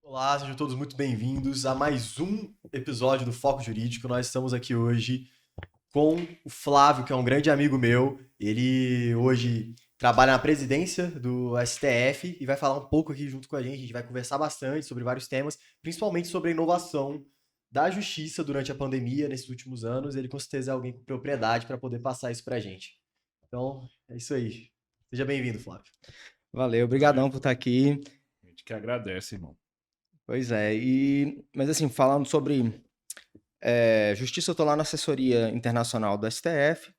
Olá, sejam todos muito bem-vindos a mais um episódio do Foco Jurídico. Nós estamos aqui hoje com o Flávio, que é um grande amigo meu. Ele hoje trabalha na presidência do STF e vai falar um pouco aqui junto com a gente. A gente vai conversar bastante sobre vários temas, principalmente sobre a inovação da justiça durante a pandemia nesses últimos anos. Ele com certeza é alguém com propriedade para poder passar isso para a gente. Então, é isso aí. Seja bem-vindo, Flávio. Valeu, obrigadão por estar aqui. A gente que agradece, irmão. Pois é, mas assim, falando sobre justiça, eu estou lá na assessoria internacional do STF,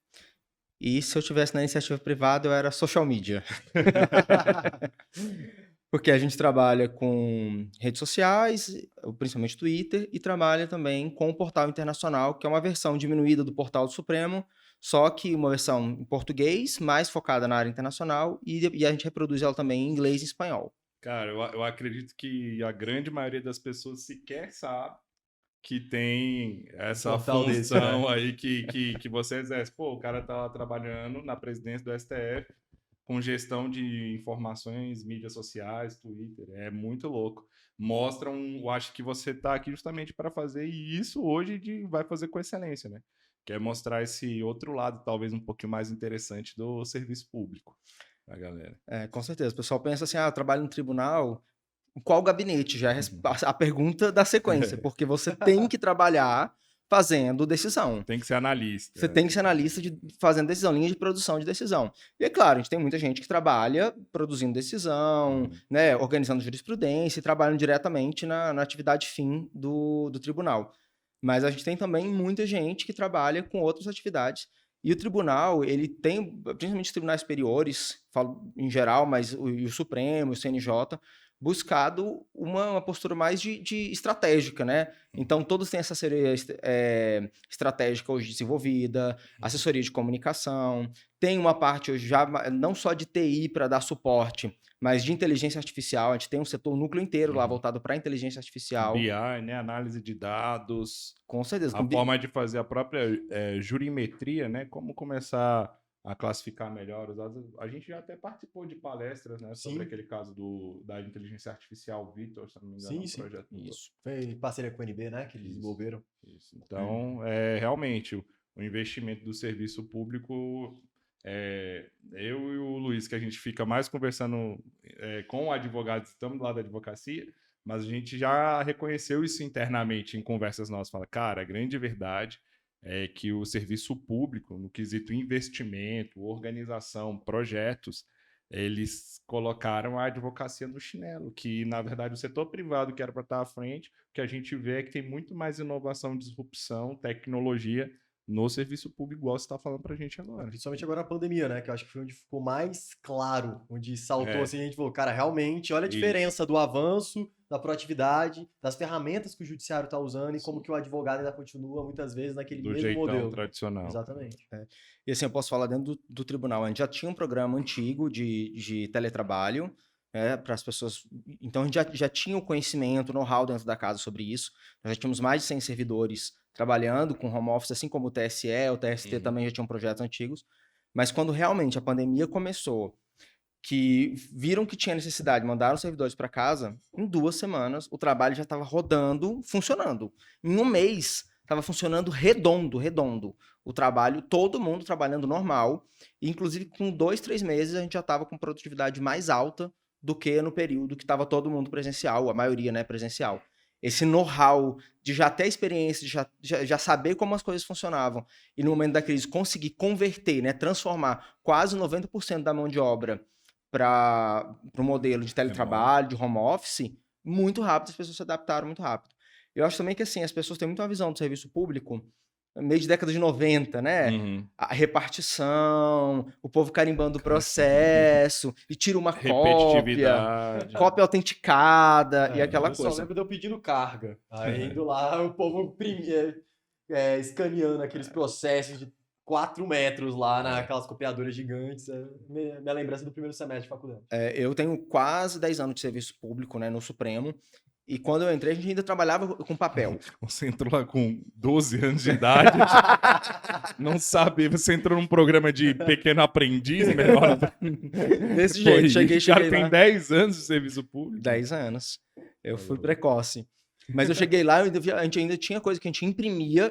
e se eu tivesse na iniciativa privada, eu era social media. Porque a gente trabalha com redes sociais, principalmente Twitter, e trabalha também com o Portal Internacional, que é uma versão diminuída do Portal do Supremo, só que uma versão em português, mais focada na área internacional, e a gente reproduz ela também em inglês e espanhol. Cara, eu acredito que a grande maioria das pessoas sequer sabe que tem essa portal função desse, né? aí que você exerce. Pô, o cara tá trabalhando na presidência do STF com gestão de informações, mídias sociais, Twitter. É muito louco. Mostram, eu acho que você tá aqui justamente para fazer, e isso hoje vai fazer com excelência, né? Que é mostrar esse outro lado, talvez um pouquinho mais interessante do serviço público pra galera. Com certeza. O pessoal pensa assim, eu trabalho no tribunal, em qual gabinete? Já é a pergunta da sequência, porque você tem que trabalhar fazendo decisão. Tem que ser analista. Você tem que ser analista fazendo decisão, linha de produção de decisão. E é claro, a gente tem muita gente que trabalha produzindo decisão, né, organizando jurisprudência e trabalhando diretamente na atividade fim do tribunal. Mas a gente tem também muita gente que trabalha com outras atividades. E o tribunal, ele tem, principalmente os tribunais superiores, falo em geral, mas o Supremo, o CNJ, buscado uma postura mais de estratégica, né? Então, todos têm essa assessoria estratégica hoje desenvolvida, assessoria de comunicação, tem uma parte hoje já não só de TI para dar suporte, mas de inteligência artificial. A gente tem um setor, núcleo inteiro lá voltado para inteligência artificial. BI, né? Análise de dados. Com certeza. A forma de fazer a própria jurimetria, né? Como começar a classificar melhor os dados. A gente já até participou de palestras, né? Sobre aquele caso da inteligência artificial, Vitor, se não me engano, sim. projeto. Isso. Foi em parceria com o NB, né? Que eles desenvolveram. Isso. Então, realmente, o investimento do serviço público, eu e o Luiz, que a gente fica mais conversando com advogados, estamos lá da advocacia, mas a gente já reconheceu isso internamente em conversas nossas. Fala, cara, a grande verdade é que o serviço público, no quesito investimento, organização, projetos, eles colocaram a advocacia no chinelo, que, na verdade, o setor privado que era para estar à frente, o que a gente vê é que tem muito mais inovação, disrupção, tecnologia no serviço público, igual você está falando para a gente agora. Principalmente agora na pandemia, né? Que eu acho que foi onde ficou mais claro, onde saltou assim, a gente falou, cara, realmente, olha a diferença do avanço, da proatividade, das ferramentas que o judiciário está usando e como que o advogado ainda continua, muitas vezes, naquele do mesmo jeitão modelo. Tradicional. Exatamente. E assim, eu posso falar dentro do tribunal, a gente já tinha um programa antigo de teletrabalho, para as pessoas. Então, a gente já tinha o conhecimento, o know-how dentro da casa sobre isso. Nós já tínhamos mais de 100 servidores trabalhando com home office, assim como o TSE, o TST também já tinham projetos antigos. Mas quando realmente a pandemia começou, que viram que tinha necessidade, mandaram os servidores para casa, em 2 semanas o trabalho já estava rodando, funcionando. Em um mês, estava funcionando redondo. O trabalho, todo mundo trabalhando normal. E, inclusive, com 2, 3 meses, a gente já estava com produtividade mais alta do que no período que estava todo mundo presencial, a maioria, né, presencial. Esse know-how de já ter experiência, de já saber como as coisas funcionavam, e no momento da crise conseguir converter, né, transformar quase 90% da mão de obra para o modelo de teletrabalho, de home office, muito rápido, as pessoas se adaptaram muito rápido. Eu acho também que assim, as pessoas têm muito uma visão do serviço público meio de década de 90, né? A repartição, o povo carimbando o processo, e tira uma cópia autenticada e aquela coisa. Eu só lembro de eu pedindo carga. Aí indo lá, o povo escaneando aqueles processos de 4 metros lá naquelas copiadoras gigantes. Minha lembrança do primeiro semestre de faculdade. Eu tenho quase 10 anos de serviço público, né, no Supremo. E quando eu entrei, a gente ainda trabalhava com papel. Você entrou lá com 12 anos de idade, não sabe, você entrou num programa de pequeno aprendiz, melhor. Desse jeito, cheguei O cara tem lá. 10 anos de serviço público. 10 anos. Eu fui precoce. Mas eu cheguei lá, a gente ainda tinha coisa que a gente imprimia,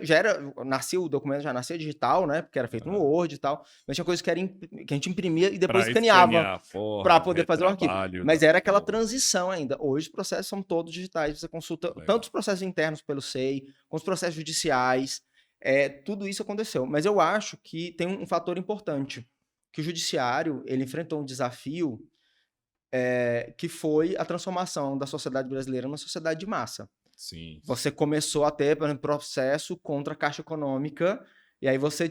o documento já nascia digital, né? Porque era feito no Word e tal. Mas tinha coisa que a gente imprimia e depois escaneava para poder fazer o arquivo. Mas era aquela transição ainda. Hoje os processos são todos digitais. Você consulta tanto os processos internos pelo SEI, como os processos judiciais. Tudo isso aconteceu. Mas eu acho que tem um fator importante. Que o judiciário, ele enfrentou um desafio que foi a transformação da sociedade brasileira numa sociedade de massa. Sim. Você começou a ter, por exemplo, processo contra a Caixa Econômica, e aí você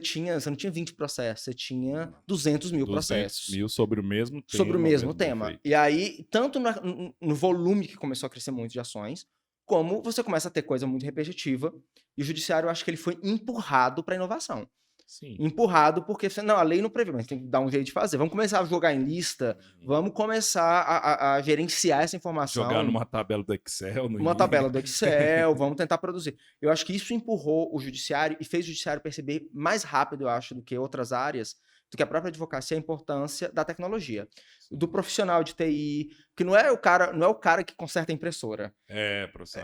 não tinha 20 processos, você tinha 200 mil processos. 200 mil sobre o mesmo tema. Sobre o mesmo tema. Efeito. E aí, tanto no volume que começou a crescer muito de ações, como você começa a ter coisa muito repetitiva, e o judiciário, eu acho que ele foi empurrado para a inovação. Sim. Empurrado porque a lei não prevê, mas tem que dar um jeito de fazer. Vamos começar a jogar em lista, vamos começar a gerenciar essa informação. Jogar numa tabela do Excel. Tabela do Excel, vamos tentar produzir. Eu acho que isso empurrou o judiciário e fez o judiciário perceber mais rápido, eu acho, do que outras áreas, do que a própria advocacia, a importância da tecnologia. Do profissional de TI, que não é o cara que conserta a impressora. Professor.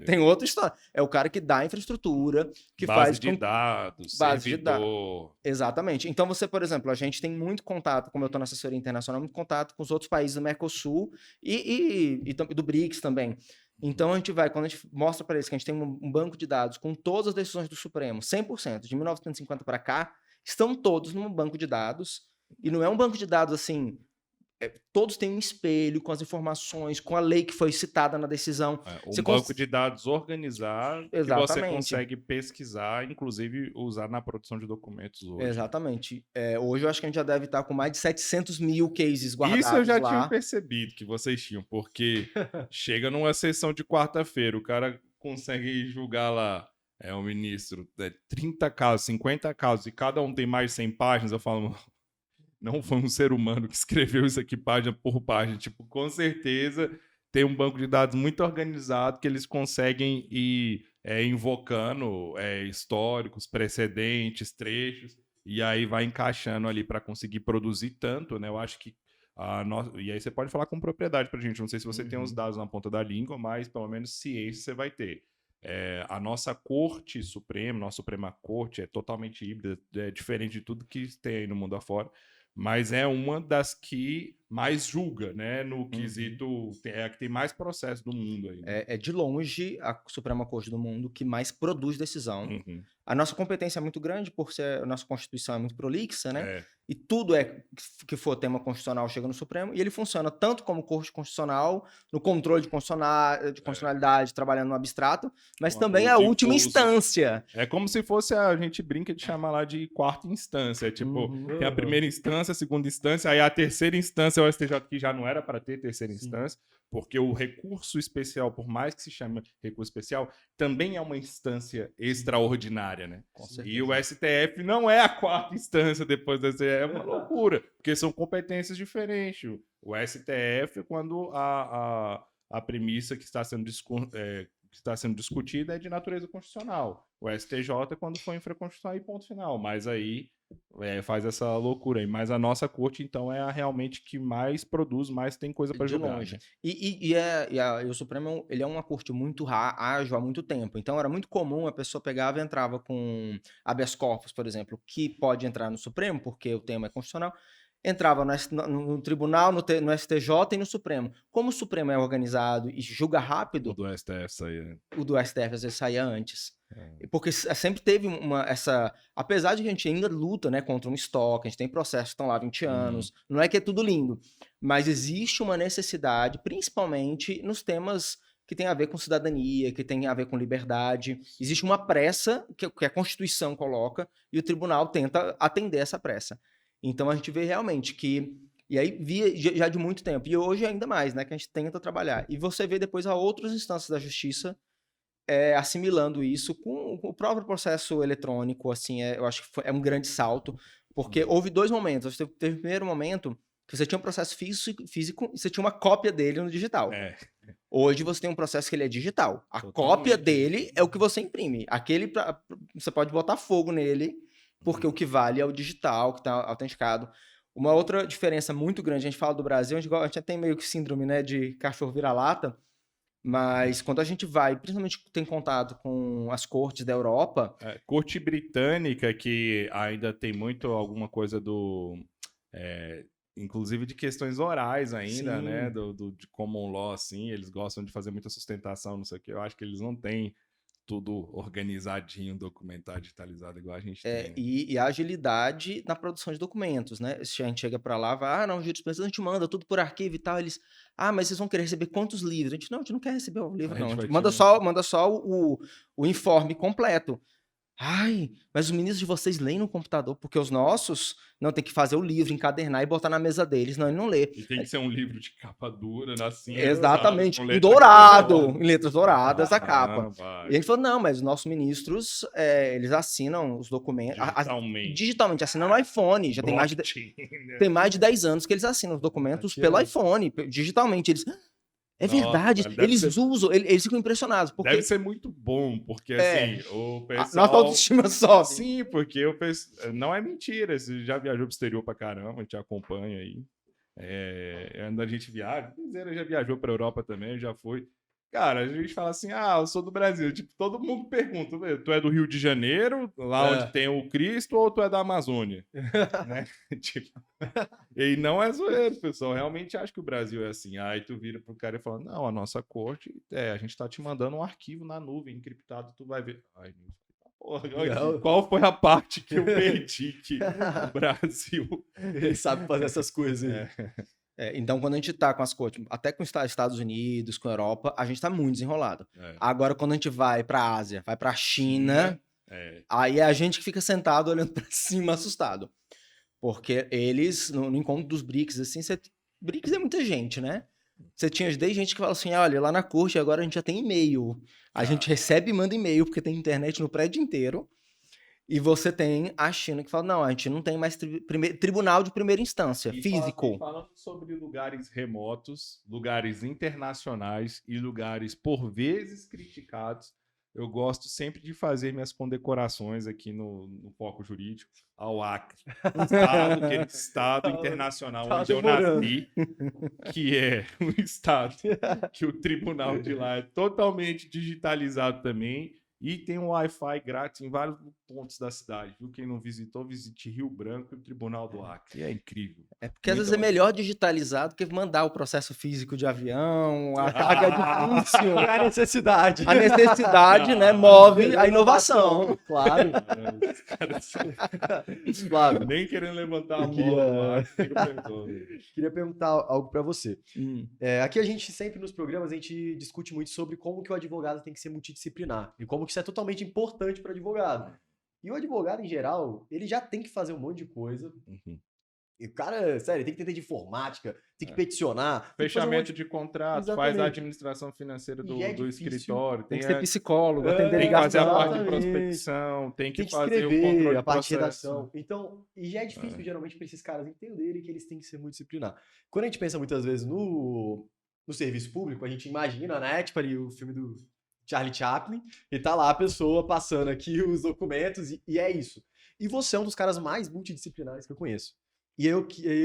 Tem outra história. É o cara que dá a infraestrutura, que base de dados, servidor. Exatamente. Então você, por exemplo, a gente tem muito contato, como eu estou na assessoria internacional, muito contato com os outros países do Mercosul e do BRICS também. Então quando a gente mostra para eles que a gente tem um banco de dados com todas as decisões do Supremo, 100%, de 1950 para cá, estão todos num banco de dados. E não é um banco de dados assim, todos têm um espelho com as informações, com a lei que foi citada na decisão. Banco de dados organizado. Exatamente. Que você consegue pesquisar, inclusive usar na produção de documentos hoje. Exatamente. Hoje eu acho que a gente já deve estar com mais de 700 mil cases guardados lá. Isso eu já tinha percebido que vocês tinham, porque chega numa sessão de quarta-feira, o cara consegue julgar lá, o ministro, 30 casos, 50 casos, e cada um tem mais de 100 páginas, eu falo... Não foi um ser humano que escreveu isso aqui página por página. Tipo, com certeza tem um banco de dados muito organizado que eles conseguem ir invocando históricos, precedentes, trechos, e aí vai encaixando ali para conseguir produzir tanto, né? Eu acho que e aí você pode falar com propriedade pra gente. Não sei se você tem os dados na ponta da língua, mas pelo menos ciência você vai ter. A nossa Corte Suprema, nossa Suprema Corte é totalmente híbrida, é diferente de tudo que tem aí no mundo afora. Mas é uma das que mais julga, né? No quesito... É a que tem mais processo do mundo aí. Né? É de longe a Suprema Corte do mundo que mais produz decisão. A nossa competência é muito grande, por ser a nossa Constituição é muito prolixa, né? E tudo que for tema constitucional chega no Supremo, e ele funciona tanto como Corte Constitucional, no controle de constitucionalidade, trabalhando no abstrato, mas também é a última instância. É como se fosse, a gente brinca de chamar lá de quarta instância. Tipo, tem a primeira instância, a segunda instância, aí a terceira instância, o STJ que já não era para ter terceira instância, porque o recurso especial, por mais que se chame recurso especial, também é uma instância extraordinária, né? E o STF não é a quarta instância depois dessa. É uma loucura, porque são competências diferentes. O STF, quando a premissa que está sendo discutida é de natureza constitucional. O STJ é quando for infraconstitucional e ponto final. Mas aí faz essa loucura aí. Mas a nossa corte, então, é a realmente que mais produz, mais tem coisa para julgar. Né? E o Supremo, ele é uma corte muito ágil há muito tempo. Então, era muito comum a pessoa pegava e entrava com habeas corpus, por exemplo, que pode entrar no Supremo, porque o tema é constitucional, entrava no tribunal, no STJ e no Supremo. Como o Supremo é organizado e julga rápido... O do STF saía. O do STF às vezes saía antes. Porque sempre teve essa... Apesar de que a gente ainda luta, né, contra um estoque, a gente tem processos que estão lá há 20 anos, não é que é tudo lindo, mas existe uma necessidade, principalmente nos temas que tem a ver com cidadania, que tem a ver com liberdade. Existe uma pressa que a Constituição coloca e o tribunal tenta atender essa pressa. Então a gente vê realmente que... E aí via já de muito tempo. E hoje ainda mais, né? Que a gente tenta trabalhar. E você vê depois a outras instâncias da justiça assimilando isso com o próprio processo eletrônico. Assim, eu acho que é um grande salto. Porque houve dois momentos. Teve o primeiro momento que você tinha um processo físico e você tinha uma cópia dele no digital. Hoje você tem um processo que ele é digital. A cópia dele é o que você imprime. Aquele, você pode botar fogo nele, porque o que vale é o digital, que está autenticado. Uma outra diferença muito grande, a gente fala do Brasil, a gente tem meio que síndrome, né, de cachorro vira-lata, Mas quando a gente vai, principalmente tem contato com as cortes da Europa, Corte britânica, que ainda tem muito alguma coisa inclusive de questões orais ainda, Sim. né? De common law, assim, eles gostam de fazer muita sustentação, não sei o que. Eu acho que eles não têm tudo organizadinho, documentado, digitalizado, igual a gente tem. Né? e a agilidade na produção de documentos, né? Se a gente chega para lá, vai, não, jurisprudência a gente manda tudo por arquivo e tal, eles, mas vocês vão querer receber quantos livros? A gente não quer receber o livro, A não. gente A vai gente te manda só o informe completo. Ai, mas os ministros de vocês leem no computador, porque os nossos não tem que fazer o livro, encadernar e botar na mesa deles, não, ele não lê. E tem que ser um livro de capa dura, assim. Exatamente, Com em letra dourado, grande. em letras douradas, a capa. Vai. E a gente falou, não, mas os nossos ministros, eles assinam os documentos digitalmente, assinam no iPhone, já tem mais de 10 anos que eles assinam os documentos pelo iPhone, digitalmente. Eles, verdade, eles usam, eles ficam impressionados. Porque... Deve ser muito bom, porque assim, o pessoal... Nossa autoestima sobe. Sim, porque o pessoal... Não é mentira, você já viajou pro exterior pra caramba, a gente acompanha aí. Quando a gente viaja, já viajou pra Europa também, já foi. Cara, a gente fala assim, eu sou do Brasil. Tipo, todo mundo pergunta, tu é do Rio de Janeiro, lá onde tem o Cristo, ou tu é da Amazônia? Né? Tipo, e não é zoeiro, pessoal. Realmente acho que o Brasil é assim. Aí tu vira pro cara e fala, não, a nossa corte, a gente tá te mandando um arquivo na nuvem, encriptado, tu vai ver. Ai, porra, qual foi a parte que eu perdi que o Brasil... Ele sabe fazer essas coisas aí. Então, quando a gente tá com as cortes, até com os Estados Unidos, com a Europa, a gente tá muito desenrolado. Agora, quando a gente vai pra Ásia, vai pra China, aí é a gente que fica sentado olhando pra cima, assustado. Porque eles, no encontro dos BRICS, assim, BRICS é muita gente, né? Você tinha desde gente que fala assim, olha, lá na corte agora a gente já tem e-mail. A gente recebe e manda e-mail, porque tem internet no prédio inteiro. E você tem a China que fala, não, a gente não tem mais tribunal de primeira instância, físico. Falando sobre lugares remotos, lugares internacionais e lugares por vezes criticados, eu gosto sempre de fazer minhas condecorações aqui no Foco Jurídico ao Acre. Aquele estado internacional onde eu nasci, que é um estado que o tribunal de lá é totalmente digitalizado também. E tem um Wi-Fi grátis em vários pontos da cidade. Viu? Quem não visitou, visite Rio Branco e o Tribunal do Acre. É incrível. Porque às vezes é melhor digitalizado que mandar o processo físico de avião, a carga é difícil. A necessidade. A necessidade, né, move a inovação. Claro. Flávio. Nem querendo levantar a bola. Queria perguntar algo para você. Aqui a gente sempre nos programas a gente discute muito sobre como que o advogado tem que ser multidisciplinar e como que isso é totalmente importante para o advogado. E o advogado, em geral, ele já tem que fazer um monte de coisa. E o cara, sério, tem que entender de informática, tem que peticionar. Fechamento de contrato, faz a administração financeira do escritório. Tem que ser psicólogo, tem que fazer a parte de prospecção, tem que fazer o controle a parte de redação. Então, e já é difícil, geralmente, para esses caras entenderem que eles têm que ser multidisciplinar. Quando a gente pensa muitas vezes no serviço público, a gente imagina, né, tipo ali o filme do Charlie Chaplin, e tá lá a pessoa passando aqui os documentos, e é isso. E você é um dos caras mais multidisciplinares que eu conheço. E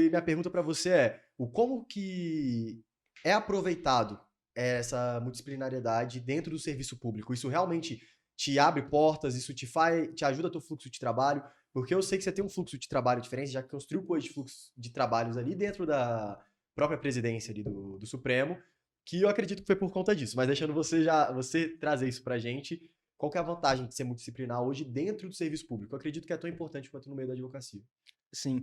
minha pergunta para você é, como que é aproveitado essa multidisciplinariedade dentro do serviço público? Isso realmente te abre portas, isso te ajuda a teu fluxo de trabalho? Porque eu sei que você tem um fluxo de trabalho diferente, já construiu coisa de fluxo de trabalhos ali dentro da própria presidência ali do Supremo, que eu acredito que foi por conta disso. Mas deixando você trazer isso pra gente, qual que é a vantagem de ser multidisciplinar hoje dentro do serviço público? Eu acredito que é tão importante quanto no meio da advocacia. Sim.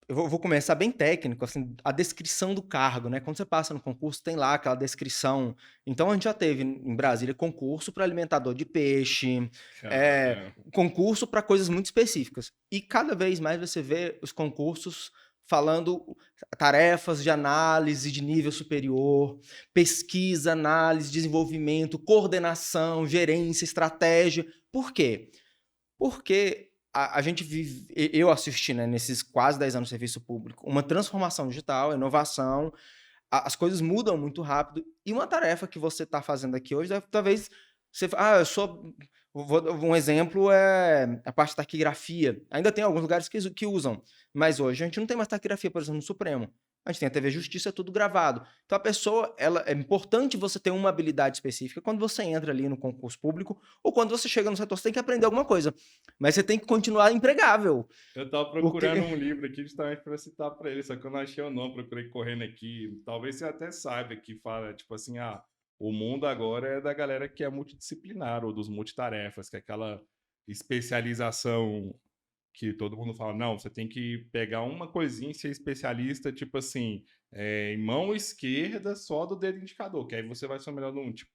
Eu vou começar bem técnico, assim, a descrição do cargo, né? Quando você passa no concurso, tem lá aquela descrição. Então, a gente já teve em Brasília concurso para alimentador de peixe, concurso para coisas muito específicas. E cada vez mais você vê os concursos falando tarefas de análise de nível superior, pesquisa, análise, desenvolvimento, coordenação, gerência, estratégia. Por quê? Porque a gente vive, eu assisti, né, nesses quase 10 anos de serviço público, uma transformação digital, inovação, as coisas mudam muito rápido, e uma tarefa que você está fazendo aqui hoje, talvez você... um exemplo é a parte de taquigrafia. Ainda tem alguns lugares que usam, mas hoje a gente não tem mais taquigrafia, por exemplo, no Supremo. A gente tem a TV Justiça, é tudo gravado. Então a pessoa, é importante você ter uma habilidade específica quando você entra ali no concurso público ou quando você chega no setor, você tem que aprender alguma coisa. Mas você tem que continuar empregável. Eu tava procurando um livro aqui justamente para citar para ele, só que eu não achei o nome, procurei correndo aqui. Talvez você até saiba que fala, tipo assim, o mundo agora é da galera que é multidisciplinar ou dos multitarefas, que é aquela especialização que todo mundo fala, não, você tem que pegar uma coisinha e ser especialista, tipo assim, em mão esquerda só do dedo indicador, que aí você vai ser o melhor num, tipo,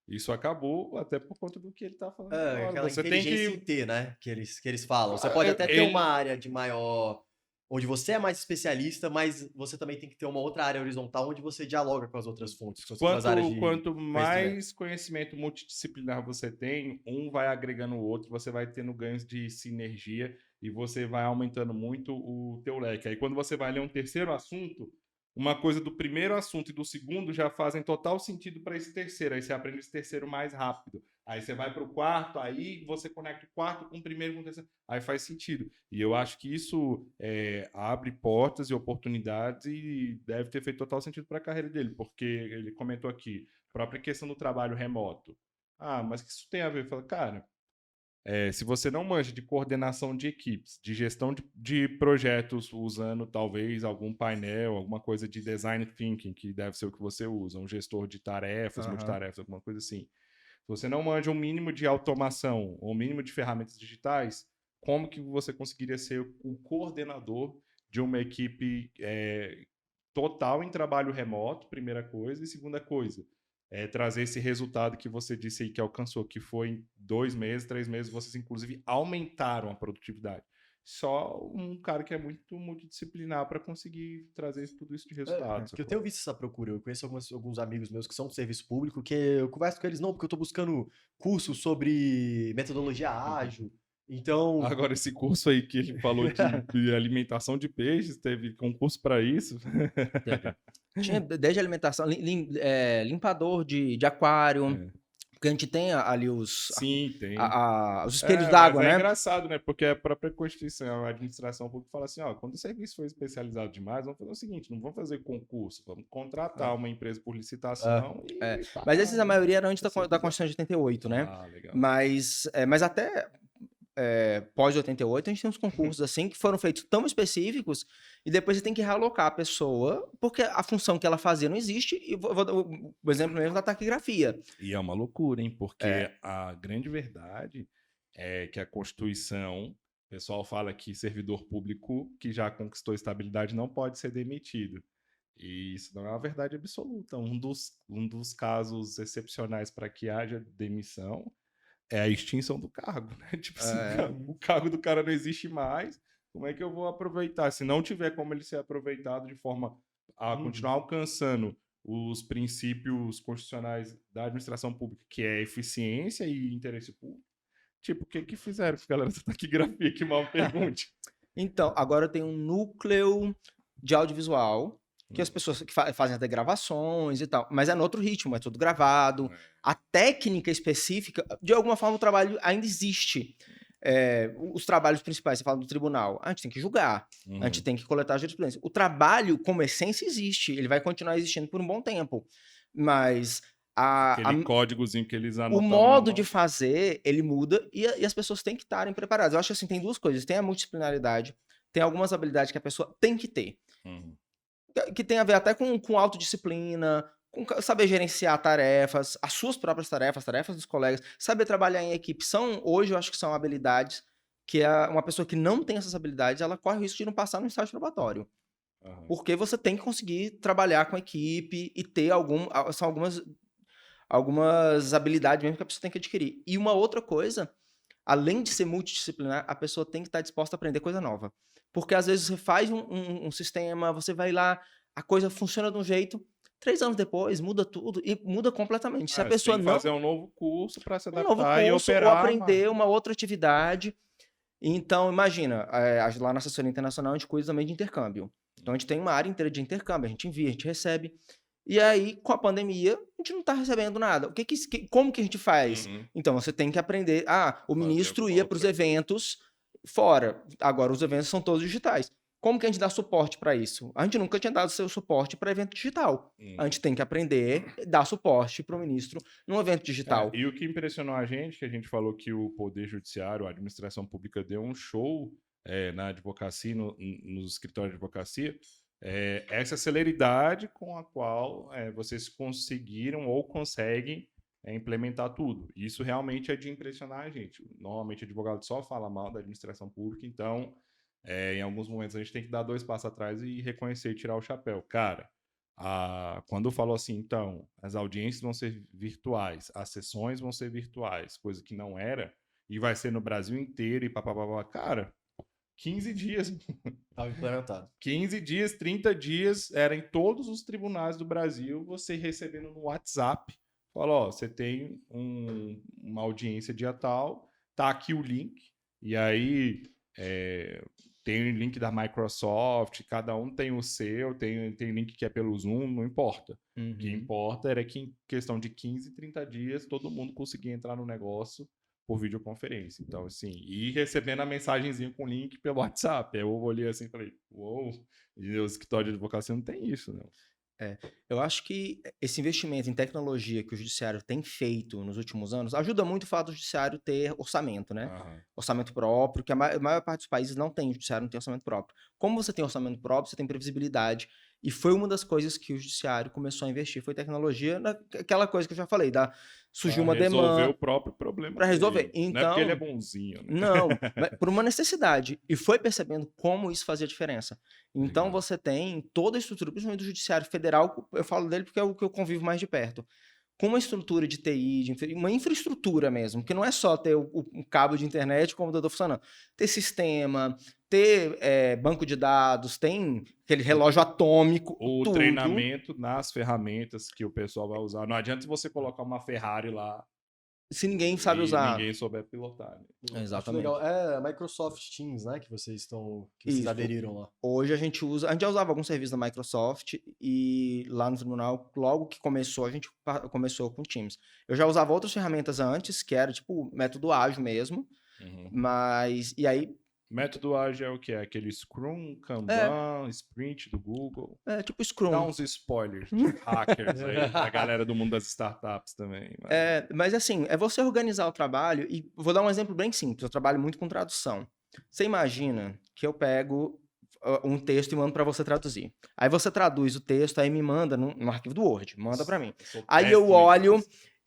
isso acabou até por conta do que ele tá falando agora. Aquela Você tem inteligência que... em T, né? Que eles falam. Você pode até ter uma área de maior... onde você é mais especialista, mas você também tem que ter uma outra área horizontal onde você dialoga com as outras fontes, com as outras áreas de Quanto mais conhecimento multidisciplinar você tem, um vai agregando o outro, você vai tendo ganhos de sinergia e você vai aumentando muito o teu leque. Aí quando você vai ler um terceiro assunto, uma coisa do primeiro assunto e do segundo já fazem total sentido para esse terceiro. Aí você aprende esse terceiro mais rápido. Aí você vai para o quarto, aí você conecta o quarto com o primeiro, com o terceiro. Aí faz sentido. E eu acho que isso abre portas e oportunidades e deve ter feito total sentido para a carreira dele, porque ele comentou aqui, própria questão do trabalho remoto. Mas o que isso tem a ver? Fala, cara, se você não manja de coordenação de equipes, de gestão de projetos, usando talvez algum painel, alguma coisa de design thinking, que deve ser o que você usa, um gestor de tarefas, multitarefas, alguma coisa assim. Se você não manja um mínimo de automação ou um mínimo de ferramentas digitais, como que você conseguiria ser o coordenador de uma equipe total em trabalho remoto, primeira coisa, e segunda coisa, trazer esse resultado que você disse aí que alcançou, que foi em 2 meses, 3 meses, vocês inclusive aumentaram a produtividade. Só um cara que é muito multidisciplinar para conseguir trazer tudo isso de resultado. Porque eu tenho visto essa procura. Eu conheço alguns amigos meus que são do serviço público que eu converso com eles, não, porque eu tô buscando curso sobre metodologia ágil. Então. Agora, esse curso aí que ele falou de alimentação de peixes, teve concurso para isso? Tinha desde alimentação, limpador de aquário. Porque a gente tem ali os... Sim, tem. Os espelhos d'água, né? É engraçado, né? Porque a própria Constituição, a administração pública fala assim, quando o serviço for especializado demais, vamos fazer o seguinte, não vamos fazer concurso, vamos contratar uma empresa por licitação Mas esses, a maioria, eram antes da Constituição de 88, né? Legal. Mas até... pós-88, a gente tem uns concursos assim que foram feitos tão específicos e depois você tem que realocar a pessoa porque a função que ela fazia não existe e vou dar o exemplo mesmo da taquigrafia. E é uma loucura, hein? Porque a grande verdade é que a Constituição, o pessoal fala que servidor público que já conquistou estabilidade não pode ser demitido. E isso não é uma verdade absoluta. Um dos casos excepcionais para que haja demissão é a extinção do cargo, né? Tipo assim, o cargo do cara não existe mais, como é que eu vou aproveitar? Se não tiver como ele ser aproveitado de forma a continuar alcançando os princípios constitucionais da administração pública, que é eficiência e interesse público, tipo, o que fizeram com a galera da taquigrafia? Que mal pergunte. Então, agora tem um núcleo de audiovisual, que as pessoas que fazem até gravações e tal, mas é no outro ritmo, é tudo gravado. A técnica específica, de alguma forma o trabalho ainda existe. Os trabalhos principais, você fala do tribunal, a gente tem que julgar, a gente tem que coletar a jurisprudência. O trabalho, como essência, existe, ele vai continuar existindo por um bom tempo, mas... Aquele códigozinho que eles anotam. O modo de fazer, ele muda e as pessoas têm que estarem preparadas. Eu acho que assim, tem duas coisas, tem a multidisciplinaridade, tem algumas habilidades que a pessoa tem que ter. Que tem a ver até com autodisciplina, com saber gerenciar tarefas, as suas próprias tarefas, tarefas dos colegas, saber trabalhar em equipe. Hoje eu acho que são habilidades que uma pessoa que não tem essas habilidades, ela corre o risco de não passar no estágio probatório. Porque você tem que conseguir trabalhar com a equipe e ter são algumas habilidades mesmo que a pessoa tem que adquirir. E uma outra coisa, além de ser multidisciplinar, a pessoa tem que estar disposta a aprender coisa nova. Porque às vezes você faz um sistema, você vai lá, a coisa funciona de um jeito, 3 anos depois muda tudo e muda completamente. Se a pessoa tem que fazer um novo curso para se adaptar e operar, ou aprender uma outra atividade. Então, imagina, lá na assessoria internacional a gente cuida também de intercâmbio. Então a gente tem uma área inteira de intercâmbio, a gente envia, a gente recebe. E aí, com a pandemia, a gente não está recebendo nada. Como que a gente faz? Então, você tem que aprender. O ministro ia para os eventos fora. Agora, os eventos são todos digitais. Como que a gente dá suporte para isso? A gente nunca tinha dado seu suporte para evento digital. A gente tem que aprender a dar suporte para o ministro num evento digital. E o que impressionou a gente, que a gente falou que o Poder Judiciário, a administração pública deu um show na advocacia, nos escritórios de advocacia, essa celeridade com a qual vocês conseguiram ou conseguem implementar tudo. Isso realmente é de impressionar a gente. Normalmente, o advogado só fala mal da administração pública, então, em alguns momentos, a gente tem que dar 2 passos atrás e reconhecer e tirar o chapéu. Cara, quando falou assim, então, as audiências vão ser virtuais, as sessões vão ser virtuais, coisa que não era, e vai ser no Brasil inteiro e papapá, cara, 15 dias. Estava implementado. 15 dias, 30 dias, era em todos os tribunais do Brasil, você recebendo no WhatsApp, falou, você tem uma audiência dia tal, tá aqui o link, e aí tem o link da Microsoft, cada um tem o seu, tem link que é pelo Zoom, não importa. O que importa era que em questão de 15, 30 dias, todo mundo conseguia entrar no negócio por videoconferência. Então, assim, e recebendo a mensagenzinha com o link pelo WhatsApp. Eu olhei assim e falei, uou, e o escritório de advocacia não tem isso, não. Eu acho que esse investimento em tecnologia que o judiciário tem feito nos últimos anos ajuda muito o fato do judiciário ter orçamento, né? Orçamento próprio, que a maior parte dos países não tem, o judiciário não tem orçamento próprio. Como você tem orçamento próprio, você tem previsibilidade. E foi uma das coisas que o judiciário começou a investir, foi tecnologia, naquela coisa que eu já falei, surgiu uma demanda. Para resolver o próprio problema. Para resolver. Dele. Então, não é porque ele é bonzinho. Né? Não, por uma necessidade. E foi percebendo como isso fazia diferença. Então você tem toda a estrutura, principalmente do judiciário federal, eu falo dele porque é o que eu convivo mais de perto, com uma estrutura de TI, uma infraestrutura mesmo, que não é só ter um cabo de internet e o computador funcionando. Ter sistema, ter banco de dados, tem aquele relógio atômico, o tudo. Treinamento nas ferramentas que o pessoal vai usar. Não adianta você colocar uma Ferrari lá se ninguém sabe usar. Ninguém souber pilotar. Né? Exatamente. Legal. É a Microsoft Teams, né? Que vocês aderiram lá. Hoje a gente já usava algum serviço da Microsoft e lá no tribunal, logo que começou, a gente começou com Teams. Eu já usava outras ferramentas antes, que era tipo método ágil mesmo, mas, e aí... Método ágil é o que? É aquele Scrum, Kanban, Sprint do Google. É, tipo Scrum. Dá uns spoilers de hackers aí, da galera do mundo das startups também. Mas assim, é você organizar o trabalho, e vou dar um exemplo bem simples, eu trabalho muito com tradução. Você imagina que eu pego um texto e mando para você traduzir. Aí você traduz o texto, aí me manda no arquivo do Word, manda para mim. Aí eu olho...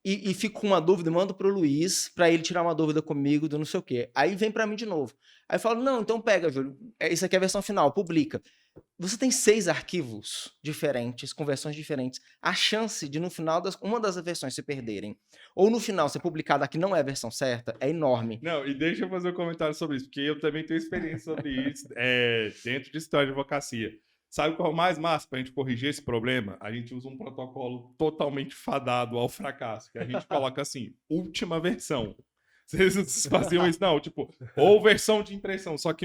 E fico com uma dúvida, mando pro Luiz, pra ele tirar uma dúvida comigo do não sei o quê. Aí vem pra mim de novo. Aí eu falo, não, então pega, Júlio, isso aqui é a versão final, publica. Você tem 6 arquivos diferentes, com versões diferentes. A chance de no final, uma das versões se perderem, ou no final ser publicada que não é a versão certa, é enorme. Não, e deixa eu fazer um comentário sobre isso, porque eu também tenho experiência sobre isso dentro de história de advocacia. Sabe qual é o mais massa para a gente corrigir esse problema? A gente usa um protocolo totalmente fadado ao fracasso, que a gente coloca assim, última versão. Vocês faziam isso? Não, tipo, ou versão de impressão. Só que,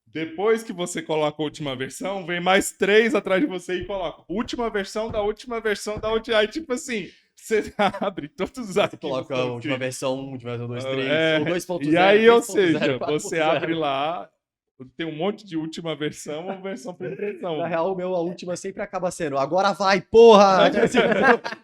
depois que você coloca a última versão, vem mais 3 atrás de você e coloca última versão da última versão da última. Aí, tipo assim, você abre todos os arquivos. Você coloca a última versão 1, última versão 2, 3, ou 2.0. E aí, 3. ou seja, 0, você abre lá... Tem um monte de última versão ou versão por impressão. Na real, a última sempre acaba sendo agora vai, porra!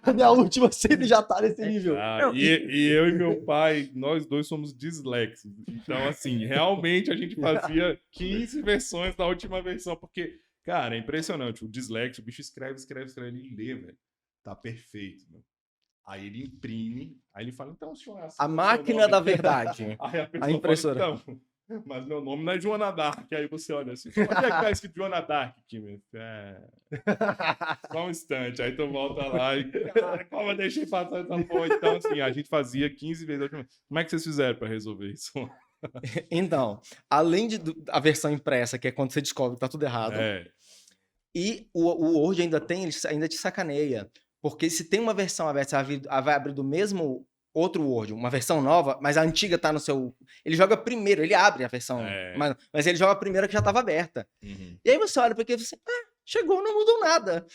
A minha última sempre já tá nesse nível. E eu e meu pai, nós dois somos disléxicos. Então, assim, realmente a gente fazia 15 versões da última versão, porque, cara, é impressionante. O disléxico, o bicho escreve, ele lê, velho. Tá perfeito, meu. Aí ele imprime, aí ele fala, então, senhor... Assim, a máquina da verdade. Aí a impressora. Fala, então... Mas meu nome não é Joana Dark. Aí você olha assim, onde é que tá escrito Joana Dark aqui, meu? Só um instante. Aí tu volta lá e, cara, como eu deixei passar essa porra? Então, assim, a gente fazia 15 vezes. Como é que vocês fizeram para resolver isso? Então, além da versão impressa, que é quando você descobre que tá tudo errado, e o Word ainda te sacaneia. Porque se tem uma versão aberta, você vai abrir do mesmo... outro Word, uma versão nova, mas a antiga tá no seu... Ele joga primeiro, ele abre a versão, mas ele joga a primeira que já estava aberta. E aí você olha para aquilo e fala assim, chegou, não mudou nada.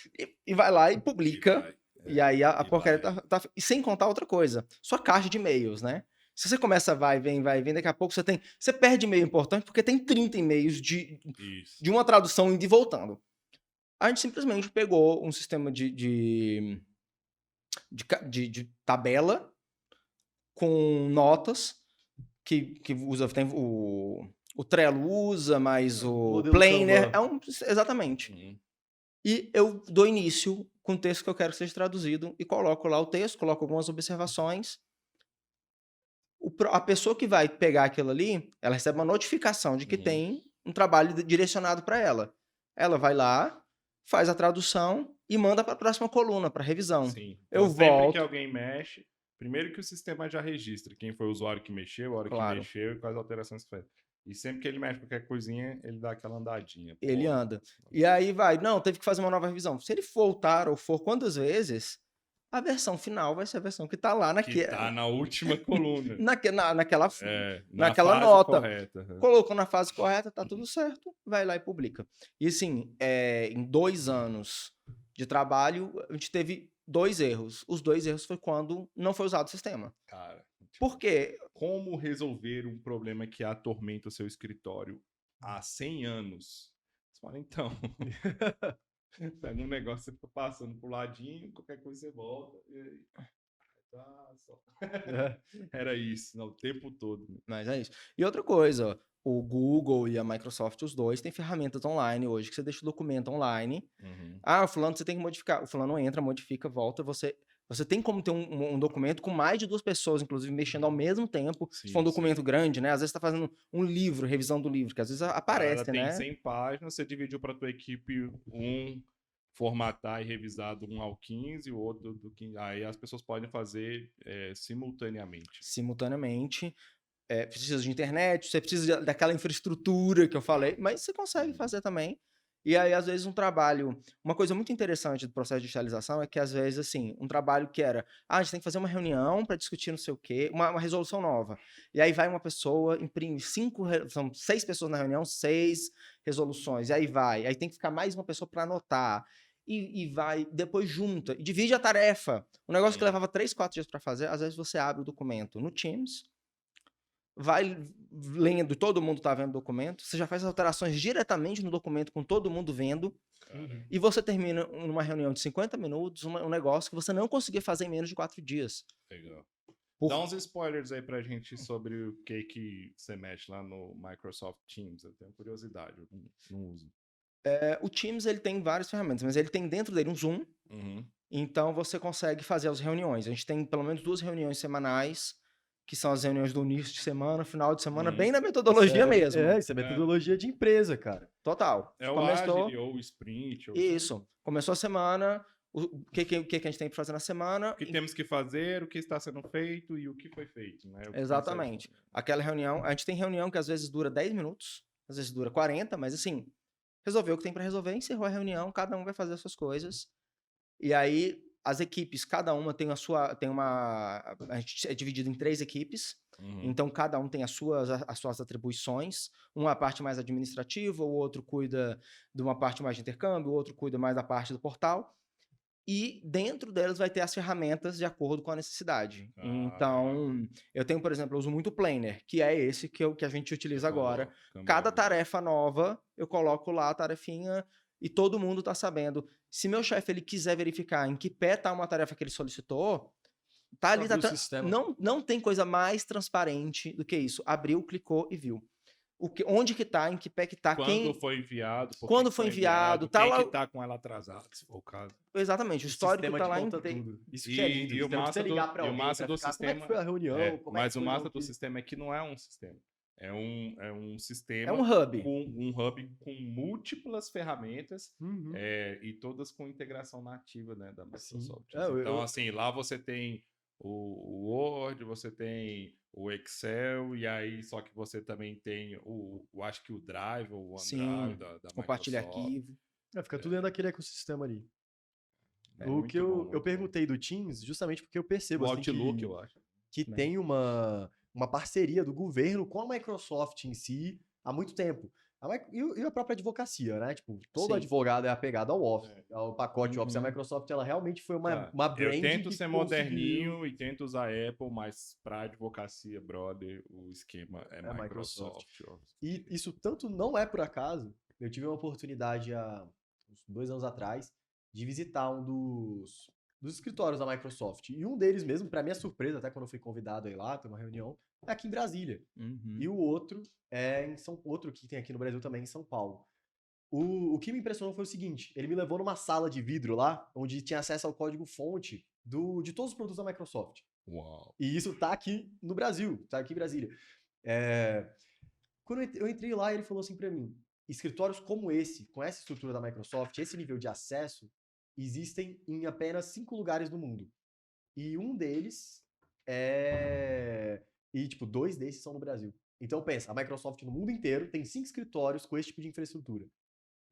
E vai lá e publica, e aí a porcaria tá... E sem contar outra coisa, sua caixa de e-mails, né? Se você começa vai, vem, daqui a pouco você perde e-mail importante porque tem 30 e-mails Isso. de uma tradução indo e voltando. A gente simplesmente pegou um sistema de tabela com notas que usa, tem o Trello usa, mas o Modelo Planner Kanban. exatamente. Uhum. E eu dou início com o texto que eu quero que seja traduzido e coloco lá o texto, coloco algumas observações. A pessoa que vai pegar aquilo ali, ela recebe uma notificação de que Uhum. tem um trabalho direcionado para ela. Ela vai lá, faz a tradução e manda para a próxima coluna, para revisão. Sim. Eu Então, sempre volto. que alguém mexe, primeiro que o sistema já registra quem foi o usuário que mexeu, a hora Claro. que mexeu e quais alterações fez. E sempre que ele mexe qualquer coisinha, ele dá aquela andadinha. Ele Pô, anda. E aí vai, não, teve que fazer uma nova revisão. Se ele voltar ou for quantas vezes, a versão final vai ser a versão que tá lá que tá na última coluna. naquela Na naquela fase nota. correta. Colocou na fase correta, tá tudo certo, vai lá e publica. E assim, em 2 anos de trabalho, a gente teve 2 erros. Os 2 erros foi quando não foi usado o sistema. Cara, Por quê? como resolver um problema que atormenta o seu escritório há 100 anos? Você fala, então, pega um negócio, você fica passando pro ladinho, qualquer coisa você volta. E aí, tá, só. Era isso, não, o tempo todo. Mas é isso. E outra coisa, o Google e a Microsoft, os dois, têm ferramentas online hoje, que você deixa o documento online. Uhum. Ah, o fulano você tem que modificar. O fulano entra, modifica, volta. Você tem como ter um documento com mais de 2 pessoas, inclusive, mexendo ao mesmo tempo. Se for um Sim, documento sim. grande, né? Às vezes você tá fazendo um livro, revisão do livro, que às vezes A aparece, parada tem né? 100 páginas, você dividiu para tua equipe formatar e revisar do 1 ao 15, o outro do 15. Aí as pessoas podem fazer simultaneamente. Simultaneamente. Precisa de internet, você precisa daquela infraestrutura que eu falei, mas você consegue fazer também. E aí, às vezes, uma coisa muito interessante do processo de digitalização é que, às vezes, assim, um trabalho que era, a gente tem que fazer uma reunião para discutir não sei o quê, uma resolução nova. E aí vai uma pessoa, imprime são 6 pessoas na reunião, 6 resoluções. E aí tem que ficar mais uma pessoa para anotar. E vai, depois junta, e divide a tarefa. Um negócio que levava 3, 4 dias para fazer, às vezes você abre o documento no Teams, vai lendo, todo mundo está vendo o documento, você já faz as alterações diretamente no documento com todo mundo vendo, e você termina numa reunião de 50 minutos, um negócio que você não conseguia fazer em menos de 4 dias. Legal. Dá uns spoilers aí pra gente sobre o que você mexe lá no Microsoft Teams. Eu tenho curiosidade, eu não uso. O Teams ele tem várias ferramentas, mas ele tem dentro dele um Zoom, então você consegue fazer as reuniões. A gente tem pelo menos 2 reuniões semanais, que são as reuniões do início de semana, final de semana, bem na metodologia mesmo. Isso é metodologia de empresa, cara. Total. É o Começou Agile ou o Sprint. Ou isso. Começou a semana, o que a gente tem que fazer na semana. O que temos que fazer, o que está sendo feito e o que foi feito. Né? Exatamente. Aquela reunião, a gente tem reunião que às vezes dura 10 minutos, às vezes dura 40, mas assim, resolveu o que tem para resolver, encerrou a reunião, cada um vai fazer as suas coisas. E aí, as equipes, cada uma tem a gente é dividido em 3 equipes, então cada um tem as suas atribuições, uma a parte mais administrativa, o outro cuida de uma parte mais de intercâmbio, o outro cuida mais da parte do portal, e dentro delas vai ter as ferramentas de acordo com a necessidade. Então, eu tenho, por exemplo, eu uso muito o Planner, que é esse que a gente utiliza agora. Cada tarefa nova, eu coloco lá a tarefinha e todo mundo tá sabendo. Se meu chefe ele quiser verificar em que pé tá uma tarefa que ele solicitou, tá ali, não tem coisa mais transparente do que isso. Abriu, clicou e viu. Onde que tá, em que pé que tá, quando foi enviado, quando foi enviado, tá lá... que tá com ela atrasada, se for o caso. Exatamente, o histórico tá lá em tudo. Isso que é lindo. E o massa do sistema, como é que foi a reunião, mas o massa do sistema é que não é um sistema. É um sistema. É um hub. Um hub com múltiplas ferramentas e todas com integração nativa, né, da Microsoft. Então, assim, lá você tem o Word, você tem o Excel, e aí só que você também tem acho que o Drive ou o OneDrive da Microsoft. Compartilha arquivo. Fica tudo dentro daquele ecossistema ali. O que eu perguntei do Teams justamente porque eu percebo o assim, Outlook, eu acho. que tem uma parceria do governo com a Microsoft em si há muito tempo. E a própria advocacia, né? Tipo, todo Sim. advogado é apegado ao Office, ao pacote Office. A Microsoft, ela realmente foi Cara, uma brand eu tento que ser conseguiu... moderninho e tento usar Apple, mas pra advocacia, brother, o esquema é É Microsoft. Microsoft. E isso tanto não é por acaso. Eu tive uma oportunidade há uns 2 anos atrás de visitar um dos escritórios da Microsoft. E um deles mesmo, para minha surpresa, até quando eu fui convidado a ir lá, ter uma reunião, é aqui em Brasília. Uhum. E o outro é outro que tem aqui no Brasil também, em São Paulo. O que me impressionou foi o seguinte: ele me levou numa sala de vidro lá, onde tinha acesso ao código-fonte de todos os produtos da Microsoft. Uau. E isso tá aqui no Brasil, tá aqui em Brasília. Quando eu entrei lá, ele falou assim pra mim: escritórios como esse, com essa estrutura da Microsoft, esse nível de acesso, existem em apenas 5 lugares no mundo. E um deles é. E, tipo, 2 desses são no Brasil. Então, pensa, a Microsoft no mundo inteiro tem 5 escritórios com esse tipo de infraestrutura.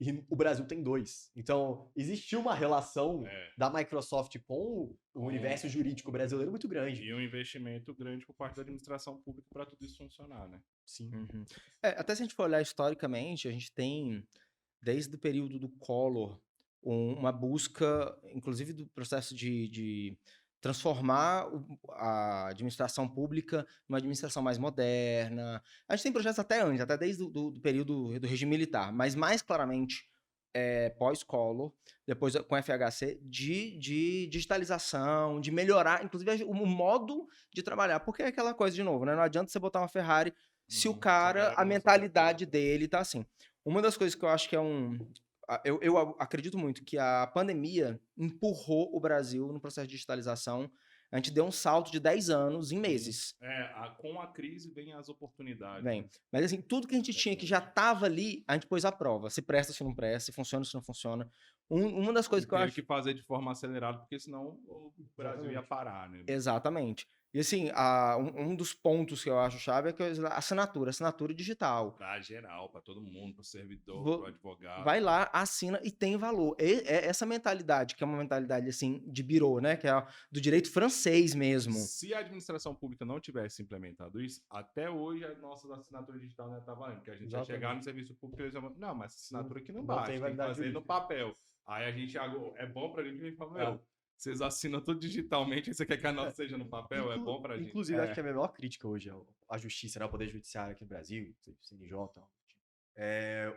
E o Brasil tem 2. Então, existiu uma relação da Microsoft com o universo jurídico brasileiro muito grande. E um investimento grande por parte da administração pública para tudo isso funcionar, né? Sim. Uhum. Até se a gente for olhar historicamente, a gente tem, desde o período do Collor, uma busca, inclusive do processo de transformar a administração pública numa administração mais moderna. A gente tem projetos até antes, até desde do período do regime militar, mas mais claramente pós-Collor, depois com FHC, de digitalização, de melhorar, inclusive, o modo de trabalhar. Porque é aquela coisa, de novo, né? Não adianta você botar uma Ferrari se o cara, a mentalidade dele tá assim. Uma das coisas que eu acho que eu acredito muito que a pandemia empurrou o Brasil no processo de digitalização. A gente deu um salto de 10 anos em meses. Com a crise vem as oportunidades. Vem. Né? Mas assim, tudo que a gente tinha que já estava ali, a gente pôs à prova. Se presta, se não presta, se funciona, se não funciona. Uma das coisas que eu acho... que fazer de forma acelerada, porque senão o Brasil ia parar, né? Exatamente. E assim, um dos pontos que eu acho chave é que a assinatura digital. Para geral, para todo mundo, para o servidor, para o advogado. Vai lá, assina e tem valor. Essa mentalidade, que é uma mentalidade assim de birô, né? Que é do direito francês mesmo. Se a administração pública não tivesse implementado isso, até hoje a nossa assinatura digital não está valendo. Porque a gente vai chegar no serviço público e eles vão não, mas essa assinatura aqui não bate, tem que fazer no papel. Aí a gente, é bom pra gente falar, vocês assinam tudo digitalmente, você quer que a nota seja no papel, é bom pra gente. Inclusive, acho que a minha maior crítica hoje à justiça, né, ao Poder Judiciário aqui no Brasil, CNJ,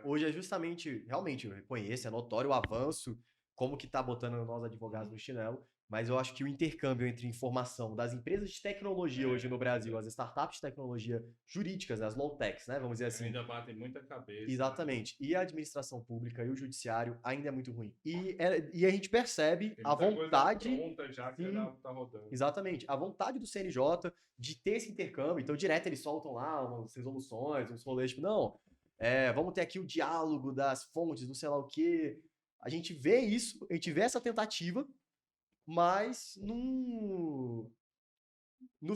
hoje é justamente, realmente, eu reconheço, é notório o avanço, como que tá botando nós advogados no chinelo, mas eu acho que o intercâmbio entre informação das empresas de tecnologia hoje no Brasil, as startups de tecnologia jurídicas, as low-techs, né, vamos dizer assim. Ainda batem muita cabeça. Exatamente. Né? E a administração pública e o judiciário ainda é muito ruim. E a gente percebe a vontade... Pronta já que já tá rodando. Exatamente. A vontade do CNJ de ter esse intercâmbio. Então, direto eles soltam lá umas resoluções, uns rolês, tipo, não, vamos ter aqui o diálogo das fontes, não sei lá o quê. A gente vê isso, a gente vê essa tentativa, mas no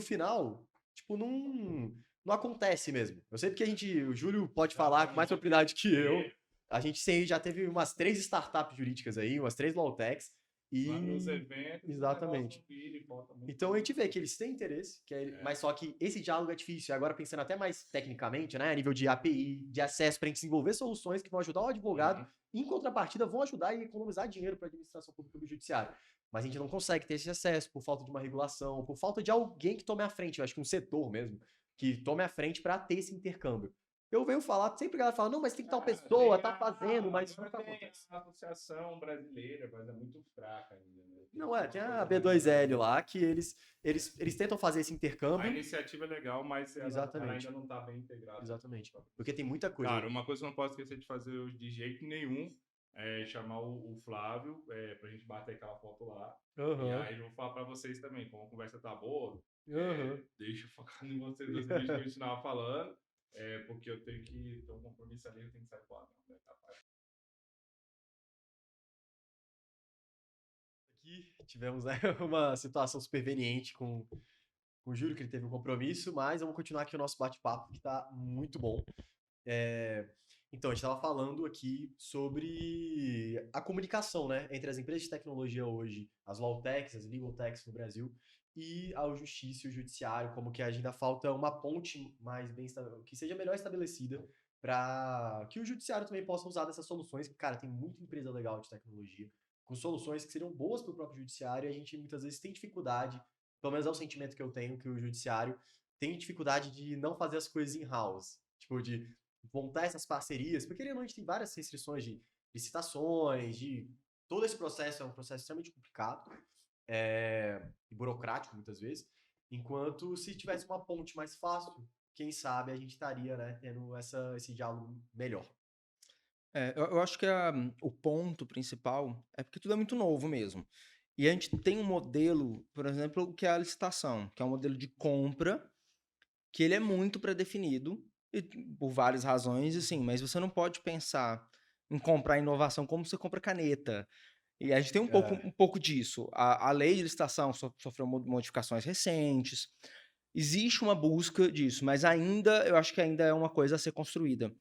final, tipo, não acontece mesmo. Eu sei porque o Júlio pode falar com mais propriedade que eu. A gente já teve umas 3 startups jurídicas aí, umas 3 low-techs. Lá nos eventos, exatamente. Então a gente vê que eles têm interesse, mas só que esse diálogo é difícil. Agora pensando até mais tecnicamente, né, a nível de API, de acesso, para a gente desenvolver soluções que vão ajudar o advogado, e em contrapartida vão ajudar a economizar dinheiro para a administração pública do judiciário. Mas a gente não consegue ter esse acesso por falta de uma regulação, por falta de alguém que tome a frente, eu acho que um setor mesmo, que tome a frente para ter esse intercâmbio. Eu venho falar, sempre a galera fala, não, mas tem que tal pessoa, tá fazendo, mas isso nunca acontece. A associação brasileira, mas é muito fraca ainda. Né? Não tem a B2L lá, que eles tentam fazer esse intercâmbio. A iniciativa é legal, mas ela ainda não tá bem integrada. Exatamente. Porque tem muita coisa. Cara, uma coisa que eu não posso esquecer de fazer de jeito nenhum é chamar o Flávio pra gente bater aquela foto lá. E aí eu vou falar pra vocês também, como a conversa tá boa, deixa eu focar em vocês dois que a gente continuava falando. Porque eu tenho que ter um compromisso ali, eu tenho que sair fora. Aqui tivemos uma situação superveniente com o Júlio, que ele teve um compromisso, mas vamos continuar aqui o nosso bate-papo, que tá muito bom. Então, a gente estava falando aqui sobre a comunicação, né, entre as empresas de tecnologia hoje, as law-techs, as legal-techs no Brasil, e a justiça e o judiciário, como que ainda falta uma ponte mais bem que seja melhor estabelecida para que o judiciário também possa usar dessas soluções, que, cara, tem muita empresa legal de tecnologia, com soluções que seriam boas para o próprio judiciário, e a gente muitas vezes tem dificuldade, pelo menos é o sentimento que eu tenho, que o judiciário tem dificuldade de não fazer as coisas in-house, tipo, de montar essas parcerias, porque ele não, a gente tem várias restrições de licitações, de todo esse processo é um processo extremamente complicado, e burocrático muitas vezes, enquanto se tivesse uma ponte mais fácil, quem sabe a gente estaria, né, tendo esse diálogo melhor. Eu acho que o ponto principal é porque tudo é muito novo mesmo. E a gente tem um modelo, por exemplo, que é a licitação, que é um modelo de compra, que ele é muito pré-definido, e por várias razões, assim, mas você não pode pensar em comprar inovação como você compra caneta. E a gente tem um pouco disso. A lei de licitação sofreu modificações recentes. Existe uma busca disso, mas ainda, eu acho que ainda é uma coisa a ser construída.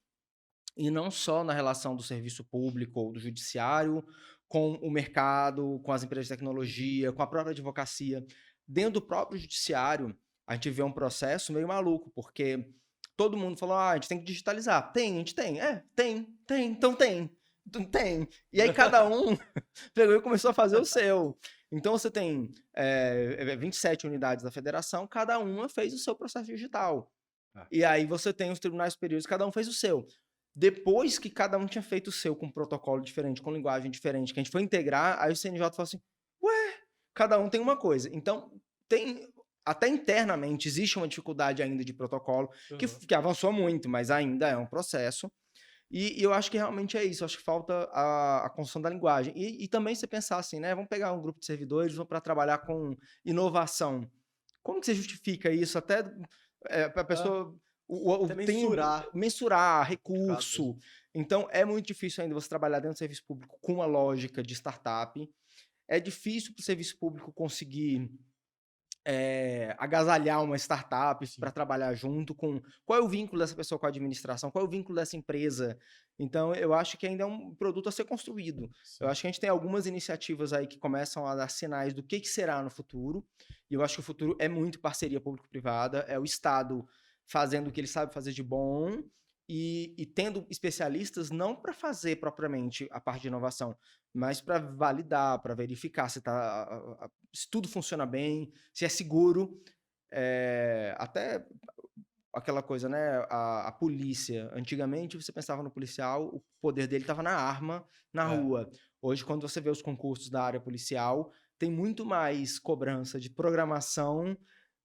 E não só na relação do serviço público ou do judiciário com o mercado, com as empresas de tecnologia, com a própria advocacia. Dentro do próprio judiciário, a gente vê um processo meio maluco, porque todo mundo falou, a gente tem que digitalizar. Tem, a gente tem. Então tem. Então tem. E aí cada um pegou e começou a fazer o seu. Então você tem 27 unidades da federação, cada uma fez o seu processo digital. E aí você tem os tribunais superiores, cada um fez o seu. Depois que cada um tinha feito o seu com um protocolo diferente, com linguagem diferente, que a gente foi integrar, aí o CNJ falou assim, ué, cada um tem uma coisa. Então, até internamente existe uma dificuldade ainda de protocolo, que avançou muito, mas ainda é um processo. E eu acho que realmente é isso, eu acho que falta a construção da linguagem. E também você pensar assim, né, vamos pegar um grupo de servidores, vamos para trabalhar com inovação. Como que você justifica isso? Até para a pessoa Até mensurar. mensurar recurso. Então, é muito difícil ainda você trabalhar dentro do serviço público com uma lógica de startup. É difícil para o serviço público conseguir agasalhar uma startup para trabalhar junto com... Qual é o vínculo dessa pessoa com a administração? Qual é o vínculo dessa empresa? Então, eu acho que ainda é um produto a ser construído. Sim. Eu acho que a gente tem algumas iniciativas aí que começam a dar sinais do que será no futuro. E eu acho que o futuro é muito parceria público-privada, é o Estado fazendo o que ele sabe fazer de bom e tendo especialistas não para fazer propriamente a parte de inovação, mas para validar, para verificar se tudo funciona bem, se é seguro. Até aquela coisa, né? A polícia. Antigamente você pensava no policial, o poder dele estava na arma, na rua. Hoje, quando você vê os concursos da área policial, tem muito mais cobrança de programação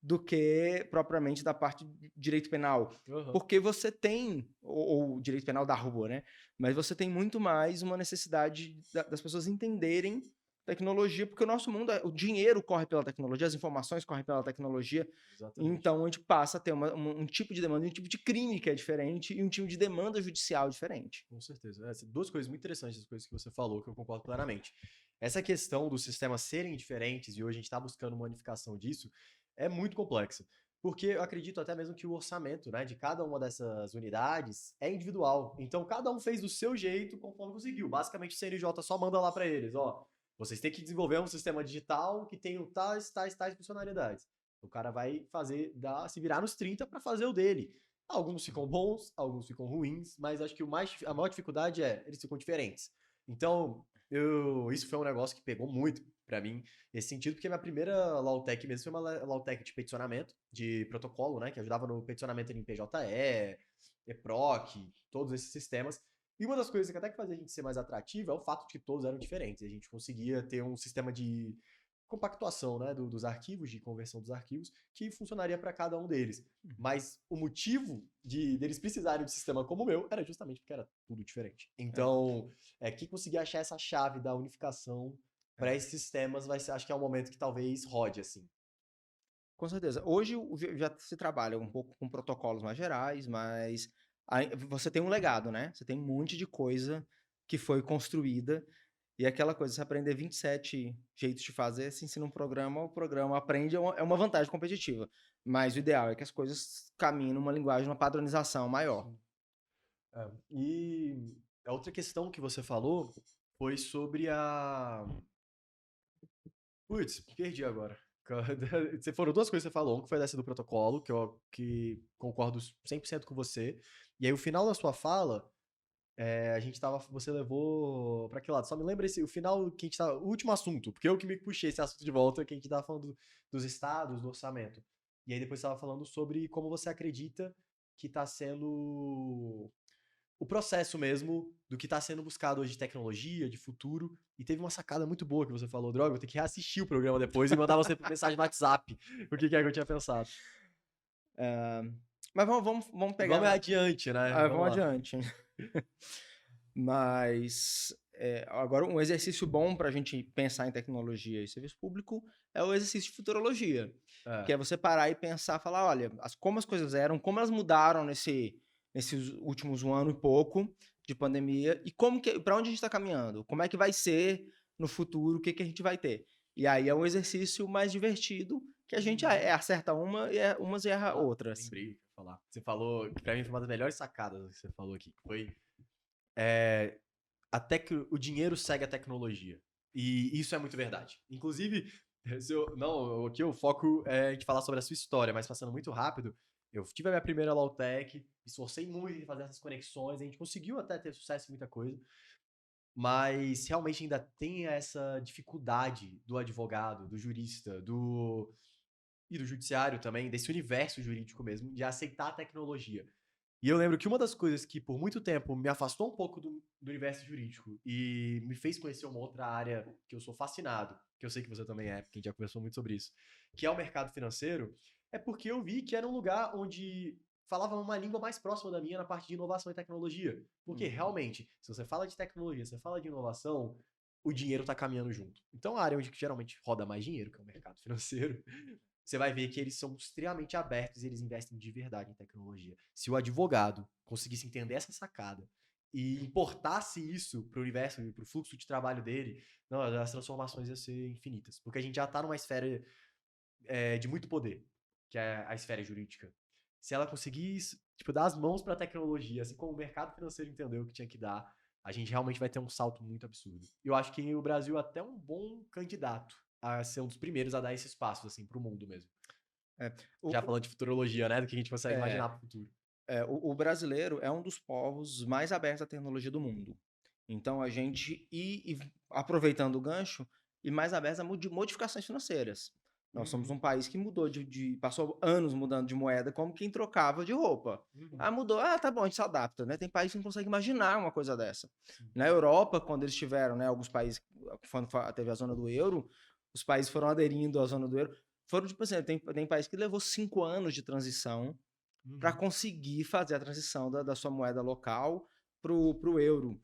do que propriamente da parte de direito penal. Porque você tem, ou direito penal da rua, né? Mas você tem muito mais uma necessidade das pessoas entenderem tecnologia, porque o nosso mundo, o dinheiro corre pela tecnologia, as informações correm pela tecnologia. Exatamente. Então a gente passa a ter um tipo de demanda, um tipo de crime que é diferente e um tipo de demanda judicial diferente. Com certeza. Duas coisas muito interessantes, as coisas que você falou, que eu concordo plenamente. Essa questão dos sistemas serem diferentes, e hoje a gente está buscando uma unificação disso, é muito complexa. Porque eu acredito até mesmo que o orçamento, né, de cada uma dessas unidades é individual. Então cada um fez do seu jeito conforme conseguiu. Basicamente o CNJ só manda lá para eles, ó, vocês têm que desenvolver um sistema digital que tenha tais funcionalidades. O cara vai se virar nos 30 para fazer o dele. Alguns ficam bons, alguns ficam ruins, mas acho que a maior dificuldade eles ficam diferentes. Então, isso foi um negócio que pegou muito pra mim, nesse sentido, porque minha primeira Lawtech mesmo foi uma Lawtech de peticionamento, de protocolo, né, que ajudava no peticionamento em PJE, EPROC, todos esses sistemas. E uma das coisas que até que fazia a gente ser mais atrativo é o fato de que todos eram diferentes. A gente conseguia ter um sistema de compactuação, né, dos arquivos, de conversão dos arquivos, que funcionaria para cada um deles. Mas o motivo deles precisarem de um sistema como o meu era justamente porque era tudo diferente. Então, quem conseguir achar essa chave da unificação para esses sistemas acho que é um momento que talvez rode, assim. Com certeza. Hoje já se trabalha um pouco com protocolos mais gerais, mas você tem um legado, né? Você tem um monte de coisa que foi construída. E aquela coisa, você aprender 27 jeitos de fazer, se ensina um programa, o programa aprende, é uma vantagem competitiva. Mas o ideal é que as coisas caminhem numa linguagem, numa padronização maior. Sim. E a outra questão que você falou foi sobre a... Putz, perdi agora. Você foram duas coisas que você falou. Um que foi dessa do protocolo, que concordo 100% com você. E aí, o final da sua fala, você levou pra que lado? Só me lembra o final que a gente o último assunto, porque eu que me puxei esse assunto de volta, que a gente tava falando dos estados, do orçamento. E aí depois você tava falando sobre como você acredita que tá sendo o processo mesmo do que tá sendo buscado hoje de tecnologia, de futuro. E teve uma sacada muito boa que você falou, Droga, vou ter que reassistir o programa depois e mandar você mensagem no WhatsApp. O que é que eu tinha pensado. Mas vamos pegar. Vamos adiante, né? Vamos lá. adiante. Mas agora um exercício bom para a gente pensar em tecnologia e serviço público é o exercício de futurologia. Que é você parar e pensar, falar, olha, como as coisas eram, como elas mudaram nesses últimos um ano e pouco de pandemia e para onde a gente está caminhando, como é que vai ser no futuro, o que a gente vai ter. E aí é um exercício mais divertido que a gente acerta umas e erra outras. Lembrei de falar. Você falou, que pra mim foi uma das melhores sacadas que você falou aqui. Foi até que o dinheiro segue a tecnologia. E isso é muito verdade. Inclusive, aqui o foco é a gente falar sobre a sua história, mas passando muito rápido, eu tive a minha primeira Lautec, me esforcei muito em fazer essas conexões, a gente conseguiu até ter sucesso em muita coisa, mas realmente ainda tem essa dificuldade do advogado, do jurista, e do judiciário também, desse universo jurídico mesmo, de aceitar a tecnologia. E eu lembro que uma das coisas que por muito tempo me afastou um pouco do universo jurídico e me fez conhecer uma outra área que eu sou fascinado, que eu sei que você também é, porque a gente já conversou muito sobre isso, que é o mercado financeiro, é porque eu vi que era um lugar onde falava uma língua mais próxima da minha na parte de inovação e tecnologia. Porque realmente, se você fala de tecnologia, você fala de inovação, o dinheiro está caminhando junto. Então a área onde geralmente roda mais dinheiro, que é o mercado financeiro, você vai ver que eles são extremamente abertos e eles investem de verdade em tecnologia. Se o advogado conseguisse entender essa sacada e importasse isso para o universo e para o fluxo de trabalho dele, não, as transformações iam ser infinitas. Porque a gente já está numa esfera de muito poder, que é a esfera jurídica. Se ela conseguisse dar as mãos para a tecnologia, assim como o mercado financeiro entendeu o que tinha que dar, a gente realmente vai ter um salto muito absurdo. E eu acho que o Brasil é até um bom candidato a ser um dos primeiros a dar esse espaço, assim, pro mundo mesmo. Já falando de futurologia, né? Do que a gente consegue imaginar pro futuro. O brasileiro é um dos povos mais abertos à tecnologia do mundo. Então, a gente, aproveitando o gancho, e mais abertos a modificações financeiras. Nós somos um país que mudou passou anos mudando de moeda como quem trocava de roupa. Mudou, tá bom, a gente se adapta, né? Tem países que não conseguem imaginar uma coisa dessa. Na Europa, quando eles tiveram, né, alguns países, quando teve a zona do euro, os países foram aderindo à zona do euro. Foram, tipo assim, tem país que levou 5 anos de transição para conseguir fazer a transição da sua moeda local pro euro.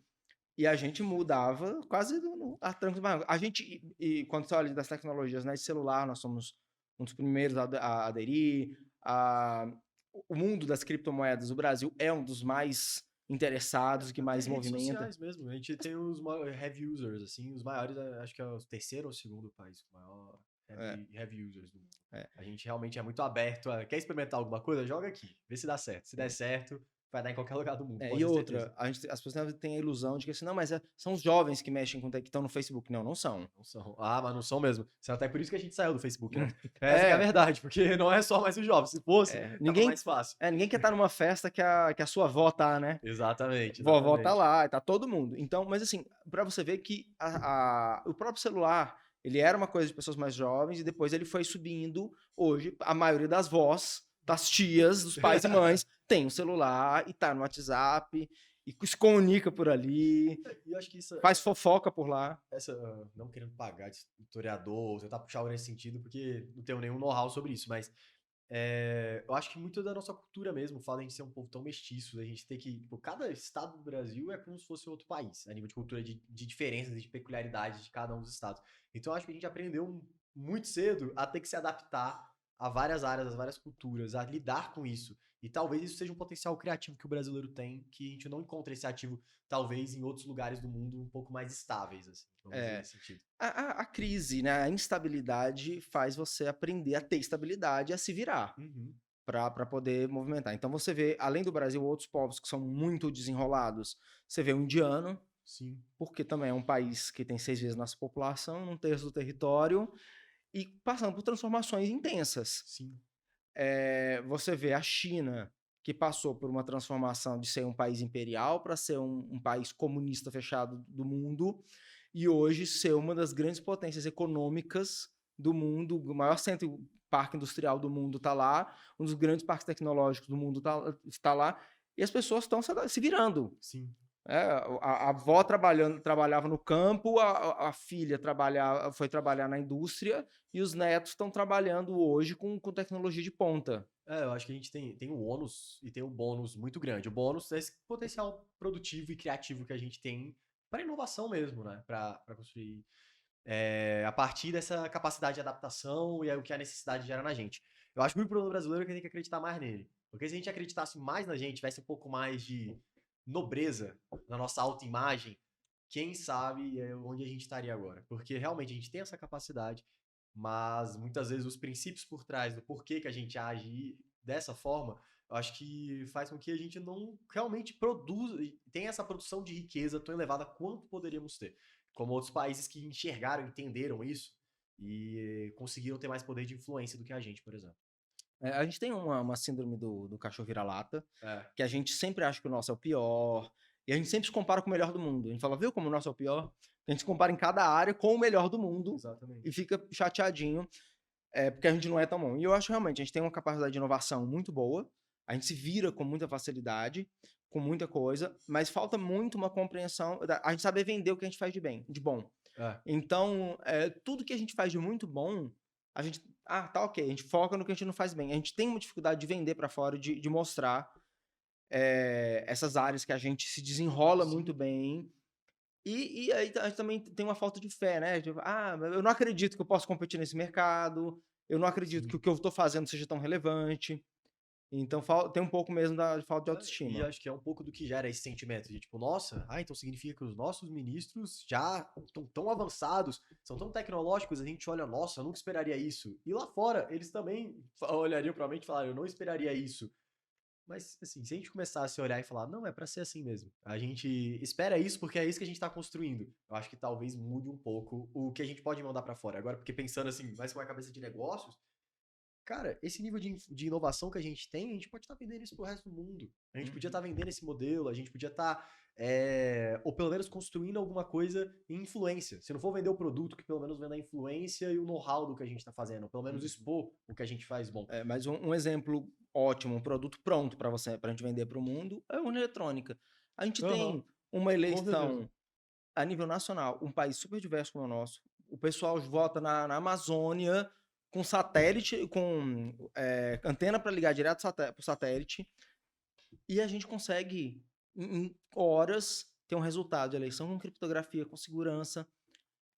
E a gente mudava quase a tranco. A gente, quando você olha das tecnologias, né, de celular, nós somos um dos primeiros a aderir. O mundo das criptomoedas, o Brasil é um dos mais interessados, que mais movimenta. Sociais mesmo. A gente tem os heavy users, assim, os maiores, acho que é o terceiro ou segundo país com maior heavy users do mundo. A gente realmente é muito aberto quer experimentar alguma coisa? Joga aqui, vê se dá certo. Se der certo, vai dar em qualquer lugar do mundo. E outra, as pessoas têm a ilusão de que assim, não, mas são os jovens que mexem que estão no Facebook. Não são. Não são. Mas não são mesmo. Até por isso que a gente saiu do Facebook, né? Essa é a verdade, porque não é só mais os jovens. Se fosse, tava mais fácil. Ninguém quer estar numa festa que a sua avó tá, né? Exatamente. Vovó tá lá, tá todo mundo. Então, mas assim, pra você ver que o próprio celular, ele era uma coisa de pessoas mais jovens e depois ele foi subindo. Hoje, a maioria das vós, das tias, dos pais e mães, tem um celular e tá no WhatsApp e se comunica por ali, e acho que isso, faz fofoca por lá. Não querendo pagar de historiador, tentar puxar algo nesse sentido, porque não tenho nenhum know-how sobre isso, mas eu acho que muito da nossa cultura mesmo fala em ser um povo tão mestiço, a gente tem que, cada estado do Brasil é como se fosse outro país, a nível de cultura, de diferenças e de peculiaridades de cada um dos estados. Então eu acho que a gente aprendeu muito cedo a ter que se adaptar a várias áreas, a várias culturas, a lidar com isso. E talvez isso seja um potencial criativo que o brasileiro tem, que a gente não encontra esse ativo, talvez, em outros lugares do mundo um pouco mais estáveis, assim, vamos dizer, nesse sentido. A crise, né, a instabilidade faz você aprender a ter estabilidade e a se virar para poder movimentar. Então você vê, além do Brasil, outros povos que são muito desenrolados. Você vê o indiano, sim, porque também é um país que tem 6 vezes nossa população, 1/3 do território, e passando por transformações intensas. Sim. Você vê a China, que passou por uma transformação de ser um país imperial para ser um país comunista fechado do mundo, e hoje ser uma das grandes potências econômicas do mundo, o maior parque industrial do mundo está lá, um dos grandes parques tecnológicos do mundo está lá, e as pessoas estão se virando. Sim. A avó trabalhava no campo, a filha foi trabalhar na indústria, e os netos estão trabalhando hoje com tecnologia de ponta. Eu acho que a gente tem o ônus e tem um bônus muito grande. O bônus é esse potencial produtivo e criativo que a gente tem para inovação mesmo, né? Para construir a partir dessa capacidade de adaptação e o que a necessidade gera na gente. Eu acho que o único problema brasileiro é que a gente tem que acreditar mais nele. Porque se a gente acreditasse mais na gente, tivesse um pouco mais de nobreza na nossa autoimagem, quem sabe onde a gente estaria agora. Porque realmente a gente tem essa capacidade, mas muitas vezes os princípios por trás do porquê que a gente age dessa forma, eu acho que faz com que a gente não realmente produza, tenha essa produção de riqueza tão elevada quanto poderíamos ter. Como outros países que enxergaram, entenderam isso e conseguiram ter mais poder de influência do que a gente, por exemplo. A gente tem uma síndrome do cachorro vira-lata, É, que a gente sempre acha que o nosso é o pior, e a gente sempre se compara com o melhor do mundo. A gente fala, viu como o nosso é o pior? A gente se compara em cada área com o melhor do mundo exatamente. e fica chateadinho, porque a gente não é tão bom. E eu acho realmente, a gente tem uma capacidade de inovação muito boa, a gente se vira com muita facilidade, com muita coisa, mas falta muito uma compreensão, a gente saber vender o que a gente faz de bom. É, Então, tudo que a gente faz de muito bom, a gente, tá ok, a gente foca no que a gente não faz bem. A gente tem uma dificuldade de vender para fora, de mostrar essas áreas que a gente se desenrola Sim. muito bem. E aí a gente também tem uma falta de fé, né? Tipo, eu não acredito que eu posso competir nesse mercado, eu não acredito Sim. que o que eu estou fazendo seja tão relevante. Então tem um pouco mesmo de falta de E autoestima. acho que é um pouco do que gera esse sentimento de tipo, nossa, então significa que os nossos ministros já estão tão avançados, são tão tecnológicos, a gente olha, nossa, eu nunca esperaria isso. E lá fora, eles também olhariam provavelmente e falariam, eu não esperaria isso. Mas, assim, se a gente começasse a olhar e falar, não, é pra ser assim mesmo. A gente espera isso porque é isso que a gente tá construindo. Eu acho que talvez mude um pouco o que a gente pode mandar pra fora. Agora, porque pensando assim, mais com a cabeça de negócios, cara, esse nível de inovação que a gente tem, a gente pode estar vendendo isso pro resto do mundo. A gente podia estar vendendo esse modelo, a gente podia estar, ou pelo menos construindo alguma coisa em influência. Se não for vender o produto, que pelo menos venda a influência e o know-how do que a gente está fazendo, ou pelo menos expor o que a gente faz bom. Mas um exemplo ótimo, um produto pronto para a gente vender para o mundo é a urna eletrônica. A gente tem uma eleição a nível nacional, um país super diverso como o nosso. O pessoal vota na Amazônia com satélite, com antena para ligar direto para o satélite, e a gente consegue, em horas, ter um resultado de eleição com criptografia, com segurança.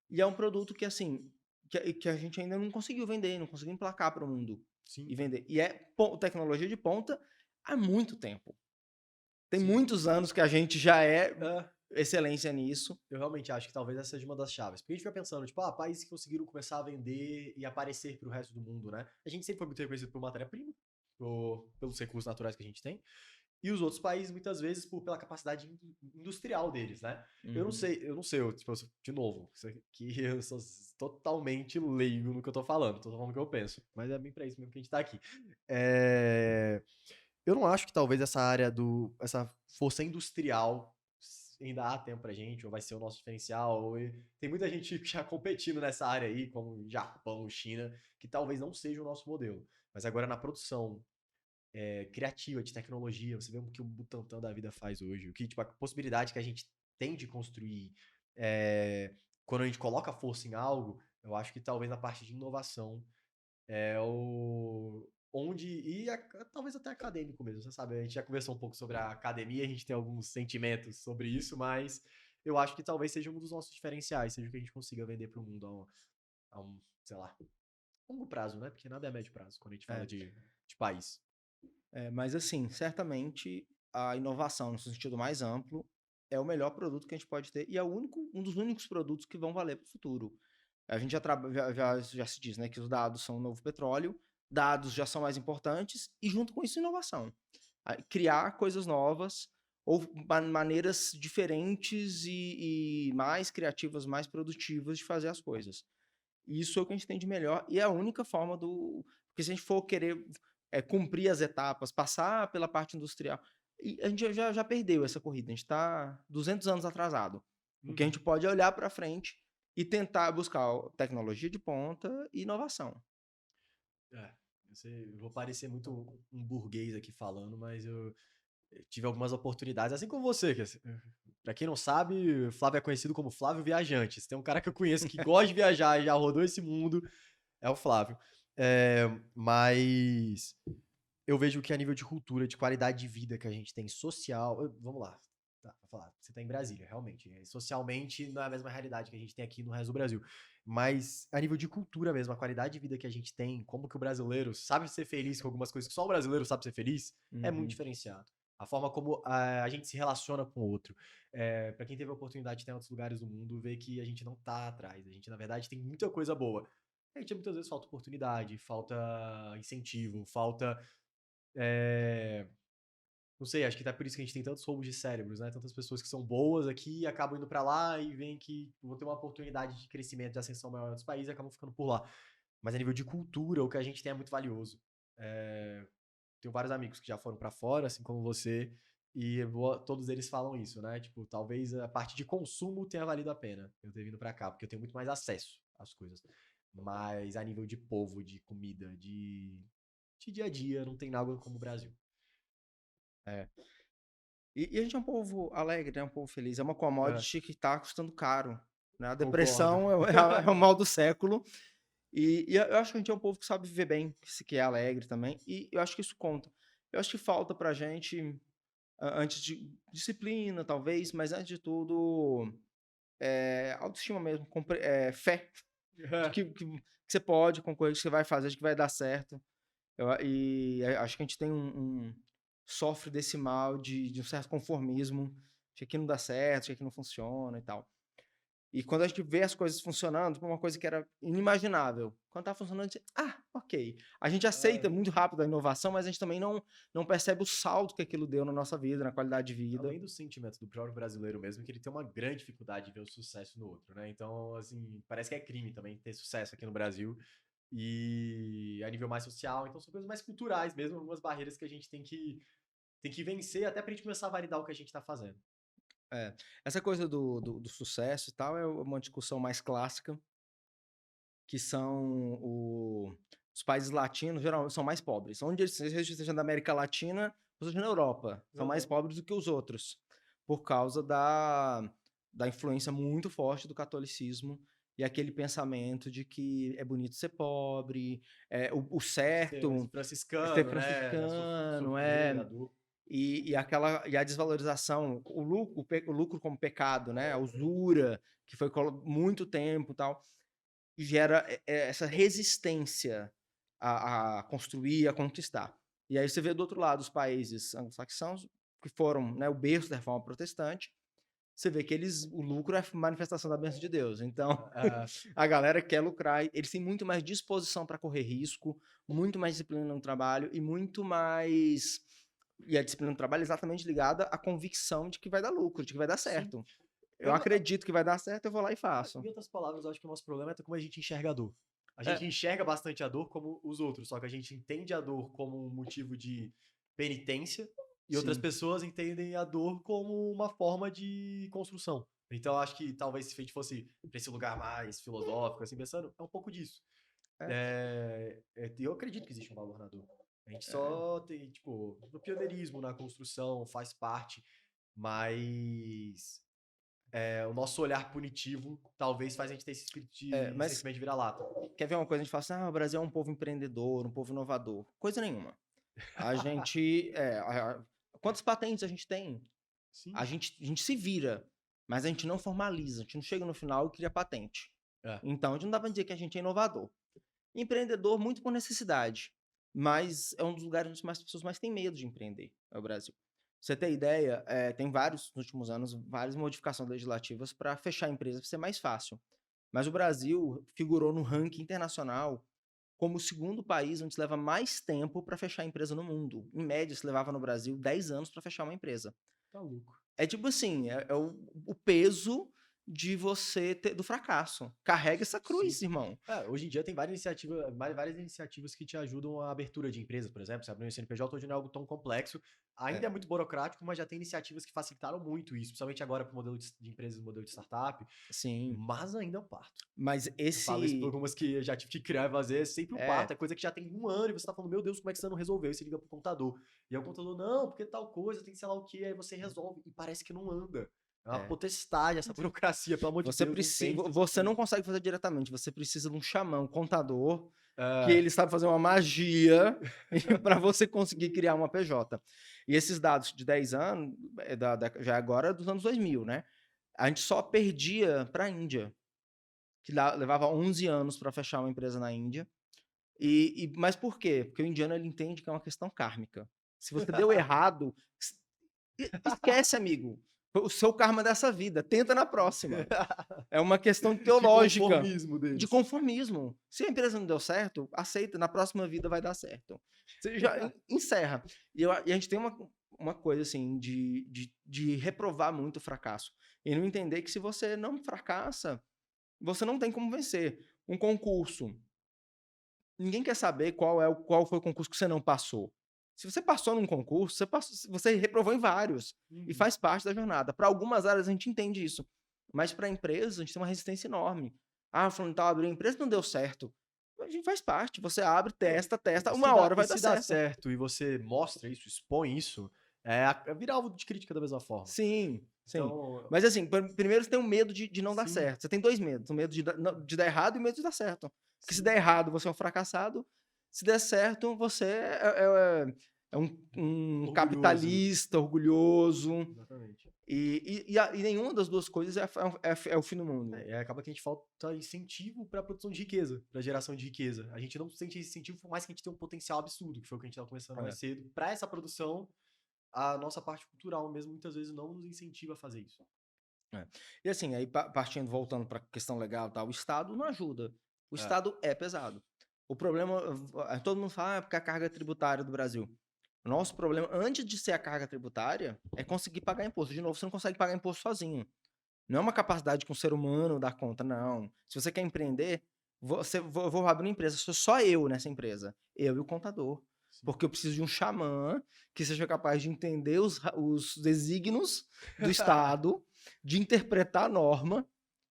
E é um produto que, assim, que a gente ainda não conseguiu vender, não conseguiu emplacar para o mundo. Sim. E vender. E é tecnologia de ponta há muito tempo. Tem Sim. muitos anos que a gente já excelência nisso. Eu realmente acho que talvez essa seja uma das chaves. Porque a gente fica pensando, tipo, países que conseguiram começar a vender e aparecer pro resto do mundo, né? A gente sempre foi muito reconhecido por matéria-prima, pelos recursos naturais que a gente tem. E os outros países, muitas vezes, pela capacidade industrial deles, né? Uhum. Eu não sei, de novo, isso aqui eu sou totalmente leigo no que eu tô falando o que eu penso. Mas é bem pra isso mesmo que a gente tá aqui. Eu não acho que talvez essa área essa força industrial ainda há tempo pra gente, ou vai ser o nosso diferencial. Tem muita gente já competindo nessa área aí, como Japão, China, que talvez não seja o nosso modelo. Mas agora na produção criativa, de tecnologia, você vê o que o Butantan da vida faz hoje, o que, tipo, a possibilidade que a gente tem de construir quando a gente coloca força em algo, eu acho que talvez na parte de inovação talvez até acadêmico mesmo, você sabe, a gente já conversou um pouco sobre a academia, a gente tem alguns sentimentos sobre isso, mas eu acho que talvez seja um dos nossos diferenciais, seja o que a gente consiga vender para o mundo a um, sei lá, longo prazo, né? Porque nada é médio prazo quando a gente fala de país. Mas assim, certamente a inovação no sentido mais amplo é o melhor produto que a gente pode ter e é um dos únicos produtos que vão valer para o futuro. A gente já se diz, né, que os dados são o novo petróleo, dados já são mais importantes e junto com isso inovação. Criar coisas novas ou maneiras diferentes e mais criativas, mais produtivas de fazer as coisas. isso é o que a gente tem de melhor e é a única forma do... Porque se a gente for querer cumprir as etapas, passar pela parte industrial, e a gente já perdeu essa corrida, a gente está 200 anos atrasado. O que a gente pode é olhar para frente e tentar buscar tecnologia de ponta e inovação. Eu vou parecer muito um burguês aqui falando, mas eu tive algumas oportunidades, assim como você. Pra quem não sabe, Flávio é conhecido como Flávio Viajante. Se tem um cara que eu conheço que gosta de viajar e já rodou esse mundo, é o Flávio. Mas eu vejo que a nível de cultura, de qualidade de vida que a gente tem social... Vamos lá. Tá, vou falar. Você tá em Brasília, realmente. Socialmente não é a mesma realidade que a gente tem aqui no resto do Brasil. Mas a nível de cultura mesmo, a qualidade de vida que a gente tem, como que o brasileiro sabe ser feliz com algumas coisas que só o brasileiro sabe ser feliz, é muito diferenciado. A forma como a gente se relaciona com o outro. Para quem teve a oportunidade de estar em outros lugares do mundo, vê que a gente não tá atrás. A gente, na verdade, tem muita coisa boa. A gente muitas vezes falta oportunidade, falta incentivo, falta... Não sei, acho que tá por isso que a gente tem tantos roubos de cérebros, né? Tantas pessoas que são boas aqui e acabam indo pra lá e veem que vão ter uma oportunidade de crescimento, de ascensão maior em outros países e acabam ficando por lá. Mas a nível de cultura, o que a gente tem é muito valioso. Tenho vários amigos que já foram pra fora, assim como você, e todos eles falam isso, né? Tipo, talvez a parte de consumo tenha valido a pena eu ter vindo pra cá, porque eu tenho muito mais acesso às coisas. Mas a nível de povo, de comida, de dia a dia, não tem nada como o Brasil. E a gente é um povo alegre, né? Um povo feliz. É uma É, commodity que está custando caro, né? A concordo. depressão é o mal do século. E eu acho que a gente é um povo que sabe viver bem, que é alegre também. E eu acho que isso conta. Eu acho que falta pra gente, antes de disciplina, talvez, mas antes de tudo, autoestima mesmo, fé de que você pode concorrer, que você vai fazer, de que vai dar certo. Acho que a gente tem sofre desse mal de um certo conformismo, de que não dá certo, de que não funciona e tal. E quando a gente vê as coisas funcionando, uma coisa que era inimaginável, quando tá funcionando, a gente, ok. A gente aceita muito rápido a inovação, mas a gente também não percebe o salto que aquilo deu na nossa vida, na qualidade de vida. Além do sentimento do próprio brasileiro mesmo, que ele tem uma grande dificuldade de ver o sucesso no outro, né? Então, assim, parece que é crime também ter sucesso aqui no Brasil. E a nível mais social, então são coisas mais culturais mesmo, algumas barreiras que a gente tem que vencer até pra gente começar a validar o que a gente tá fazendo. Essa coisa do sucesso e tal é uma discussão mais clássica, que são os países latinos, geralmente são mais pobres. Onde eles sejam da América Latina, ou seja na Europa, são mais pobres do que os outros, por causa da influência muito forte do catolicismo e aquele pensamento de que é bonito ser pobre, o certo Franciscano, ser né? franciscano, Sofrer, a dor. e a desvalorização, o lucro como pecado, né? A usura, que foi muito tempo e tal, e gera essa resistência a construir, a conquistar. E aí você vê do outro lado os países anglo-saxãos, que foram, né, o berço da reforma protestante, você vê que o lucro é manifestação da bênção de Deus. Então, a galera quer lucrar, eles têm muito mais disposição para correr risco, muito mais disciplina no trabalho e muito mais... E a disciplina no trabalho é exatamente ligada à convicção de que vai dar lucro, de que vai dar certo. Sim. Eu acredito que vai dar certo, eu vou lá e faço. Em outras palavras, eu acho que o nosso problema é como a gente enxerga a dor. A gente enxerga bastante a dor como os outros, só que a gente entende a dor como um motivo de penitência e outras pessoas entendem a dor como uma forma de construção. Então, eu acho que talvez se a gente fosse pra esse lugar mais filosófico, assim, pensando, é um pouco disso. Eu acredito que existe um valor na dor. A gente só tem, tipo, no pioneirismo, na construção, faz parte, mas o nosso olhar punitivo talvez faz a gente ter esse espírito de sentimento de vira-lata. Quer ver uma coisa? A gente fala assim, o Brasil é um povo empreendedor, um povo inovador. Coisa nenhuma. A gente... quantas patentes a gente tem? Sim. A gente se vira, mas a gente não formaliza, a gente não chega no final e cria patente. Então, a gente não dá pra dizer que a gente é inovador. Empreendedor muito por necessidade, mas é um dos lugares onde as pessoas mais têm medo de empreender, é o Brasil. Pra você ter ideia, tem vários, nos últimos anos, várias modificações legislativas para fechar a empresa para ser mais fácil. Mas o Brasil figurou no ranking internacional como o segundo país onde se leva mais tempo para fechar a empresa no mundo. Em média, se levava no Brasil 10 anos para fechar uma empresa. Tá louco. É tipo assim, o peso de você ter do fracasso. Carrega essa cruz, irmão. Hoje em dia tem várias iniciativas que te ajudam a abertura de empresas, por exemplo. Você abre um CNPJ hoje não é algo tão complexo. Ainda é muito burocrático, mas já tem iniciativas que facilitaram muito isso, principalmente agora para o modelo de empresas, modelo de startup. Sim. Mas ainda é um parto. Mas Eu falo isso por algumas que eu já tive que criar e fazer, é sempre um parto. É coisa que já tem 1 ano e você tá falando, meu Deus, como é que você não resolveu? E você liga pro contador. E aí o contador, não, porque tal coisa, tem sei lá o que, aí você resolve. E parece que não anda. É uma potestade, essa burocracia, pelo amor de Você Deus. precisa, você não consegue fazer diretamente, você precisa de um xamã, um contador, É. que ele sabe fazer uma magia para você conseguir criar uma PJ. E esses dados de 10 anos, já agora dos anos 2000, né? A gente só perdia para a Índia, que levava 11 anos para fechar uma empresa na Índia. Mas por quê? Porque o indiano ele entende que é uma questão kármica. Se você deu errado, esquece, amigo. O seu karma dessa vida, tenta na próxima. É uma questão teológica. De conformismo deles. De conformismo. Se a empresa não deu certo, aceita, na próxima vida vai dar certo. Você já encerra. E a gente tem uma coisa assim de reprovar muito o fracasso. E não entender que se você não fracassa, você não tem como vencer. Um concurso. Ninguém quer saber qual foi o concurso que você não passou. Se você passou num concurso, você reprovou em vários. E faz parte da jornada. Para algumas áreas a gente entende isso. Mas para a empresa, a gente tem uma resistência enorme. Fulano tal abriu a empresa não deu certo. A gente faz parte. Você abre, testa, uma hora vai dar certo. Se dá certo e você mostra isso, expõe isso, é virar alvo de crítica da mesma forma. Sim, sim. Então, mas assim, primeiro você tem um medo de não dar certo. Você tem 2 medos. O medo de dar errado e o medo de dar certo. Porque se der errado, você é um fracassado. Se der certo, você é um capitalista, orgulhoso. Exatamente. E nenhuma das duas coisas é o fim do mundo. Acaba que a gente falta incentivo para a produção de riqueza, para geração de riqueza. A gente não sente esse incentivo, por mais que a gente tenha um potencial absurdo, que foi o que a gente estava conversando mais cedo. Para essa produção, a nossa parte cultural mesmo muitas vezes não nos incentiva a fazer isso. E assim, aí voltando para a questão legal, tá, o Estado não ajuda. O Estado é pesado. O problema, todo mundo fala, porque a carga tributária do Brasil. O nosso problema, antes de ser a carga tributária, é conseguir pagar imposto. De novo, você não consegue pagar imposto sozinho. Não é uma capacidade que um ser humano dá conta, não. Se você quer empreender, vou abrir uma empresa, sou só eu nessa empresa. Eu e o contador. Sim. Porque eu preciso de um xamã que seja capaz de entender os desígnios do Estado, de interpretar a norma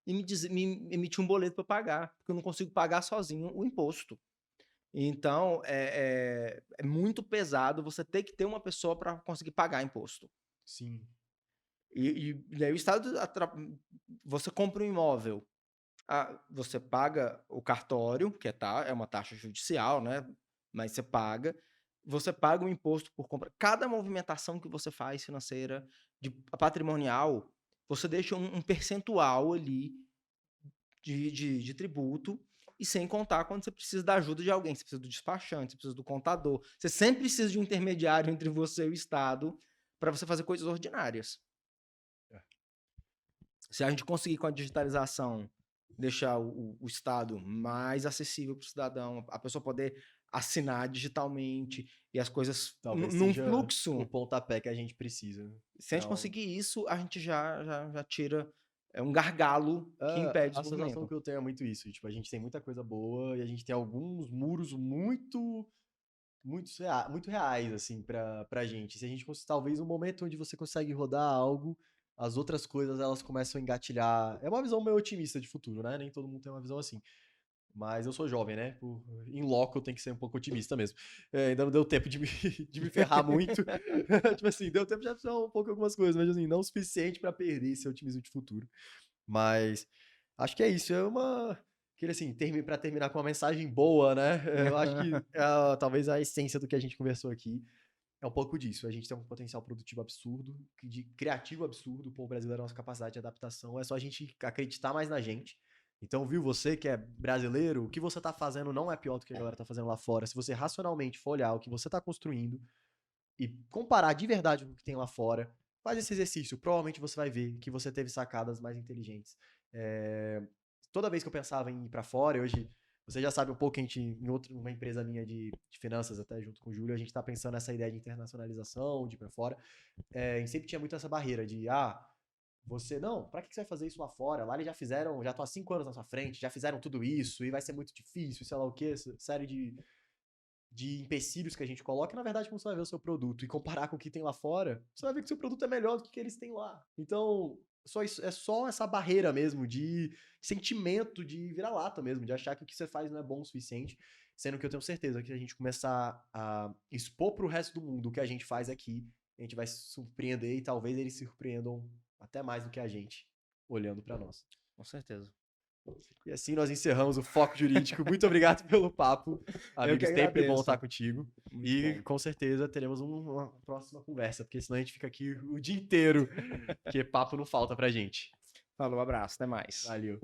e me emitir um boleto para pagar. Porque eu não consigo pagar sozinho o imposto. Então, é muito pesado você ter que ter uma pessoa para conseguir pagar imposto. Sim. E aí o Estado, você compra um imóvel, você paga o cartório, que é uma taxa judicial, né? Mas você paga o imposto por compra. Cada movimentação que você faz financeira, patrimonial, você deixa um percentual ali de tributo, e sem contar quando você precisa da ajuda de alguém, você precisa do despachante, você precisa do contador, você sempre precisa de um intermediário entre você e o Estado para você fazer coisas ordinárias. Se a gente conseguir com a digitalização deixar o Estado mais acessível para o cidadão, a pessoa poder assinar digitalmente e as coisas num fluxo. O pontapé que a gente precisa. Se a gente conseguir isso, a gente já tira um gargalo que impede o desenvolvimento. A sensação que eu tenho é muito isso. Tipo, a gente tem muita coisa boa e a gente tem alguns muros muito reais, assim, pra gente. Se a gente conseguir, talvez, um momento onde você consegue rodar algo, as outras coisas, elas começam a engatilhar. É uma visão meio otimista de futuro, né? Nem todo mundo tem uma visão assim. Mas eu sou jovem, né? Em loco eu tenho que ser um pouco otimista mesmo. Ainda não deu tempo de me ferrar muito. Tipo assim, deu tempo de pensar um pouco em algumas coisas, mas assim, não o suficiente pra perder esse otimismo de futuro. Mas acho que é isso. Queria assim, pra terminar com uma mensagem boa, né? Eu acho que talvez a essência do que a gente conversou aqui é um pouco disso. A gente tem um potencial produtivo absurdo, de criativo absurdo. O povo brasileiro, a nossa capacidade de adaptação. É só a gente acreditar mais na gente. Então, viu, você que é brasileiro, o que você tá fazendo não é pior do que a galera tá fazendo lá fora. Se você racionalmente for olhar o que você tá construindo e comparar de verdade com o que tem lá fora, faz esse exercício. Provavelmente você vai ver que você teve sacadas mais inteligentes. Toda vez que eu pensava em ir pra fora, e hoje você já sabe um pouco que a gente, uma empresa minha de finanças, até junto com o Júlio, a gente tá pensando nessa ideia de internacionalização, de ir pra fora. A gente sempre tinha muito essa barreira de, não, pra que você vai fazer isso lá fora? Lá eles já fizeram, já estão há 5 anos na sua frente, já fizeram tudo isso e vai ser muito difícil, sei lá o quê, essa série de empecilhos que a gente coloca, e na verdade, quando você vai ver o seu produto e comparar com o que tem lá fora, você vai ver que o seu produto é melhor do que eles têm lá. Então, é só essa barreira mesmo de sentimento de vira-lata mesmo, de achar que o que você faz não é bom o suficiente, sendo que eu tenho certeza que a gente começar a expor pro resto do mundo o que a gente faz aqui, a gente vai se surpreender e talvez eles se surpreendam até mais do que a gente, olhando pra nós. Com certeza. E assim nós encerramos o Foco Jurídico. Muito obrigado pelo papo. Amigo, que sempre bom agradeço. estar contigo. Muito E bom. com certeza teremos uma próxima conversa, porque senão a gente fica aqui o dia inteiro, porque papo não falta pra gente. Falou, abraço, até mais. Valeu.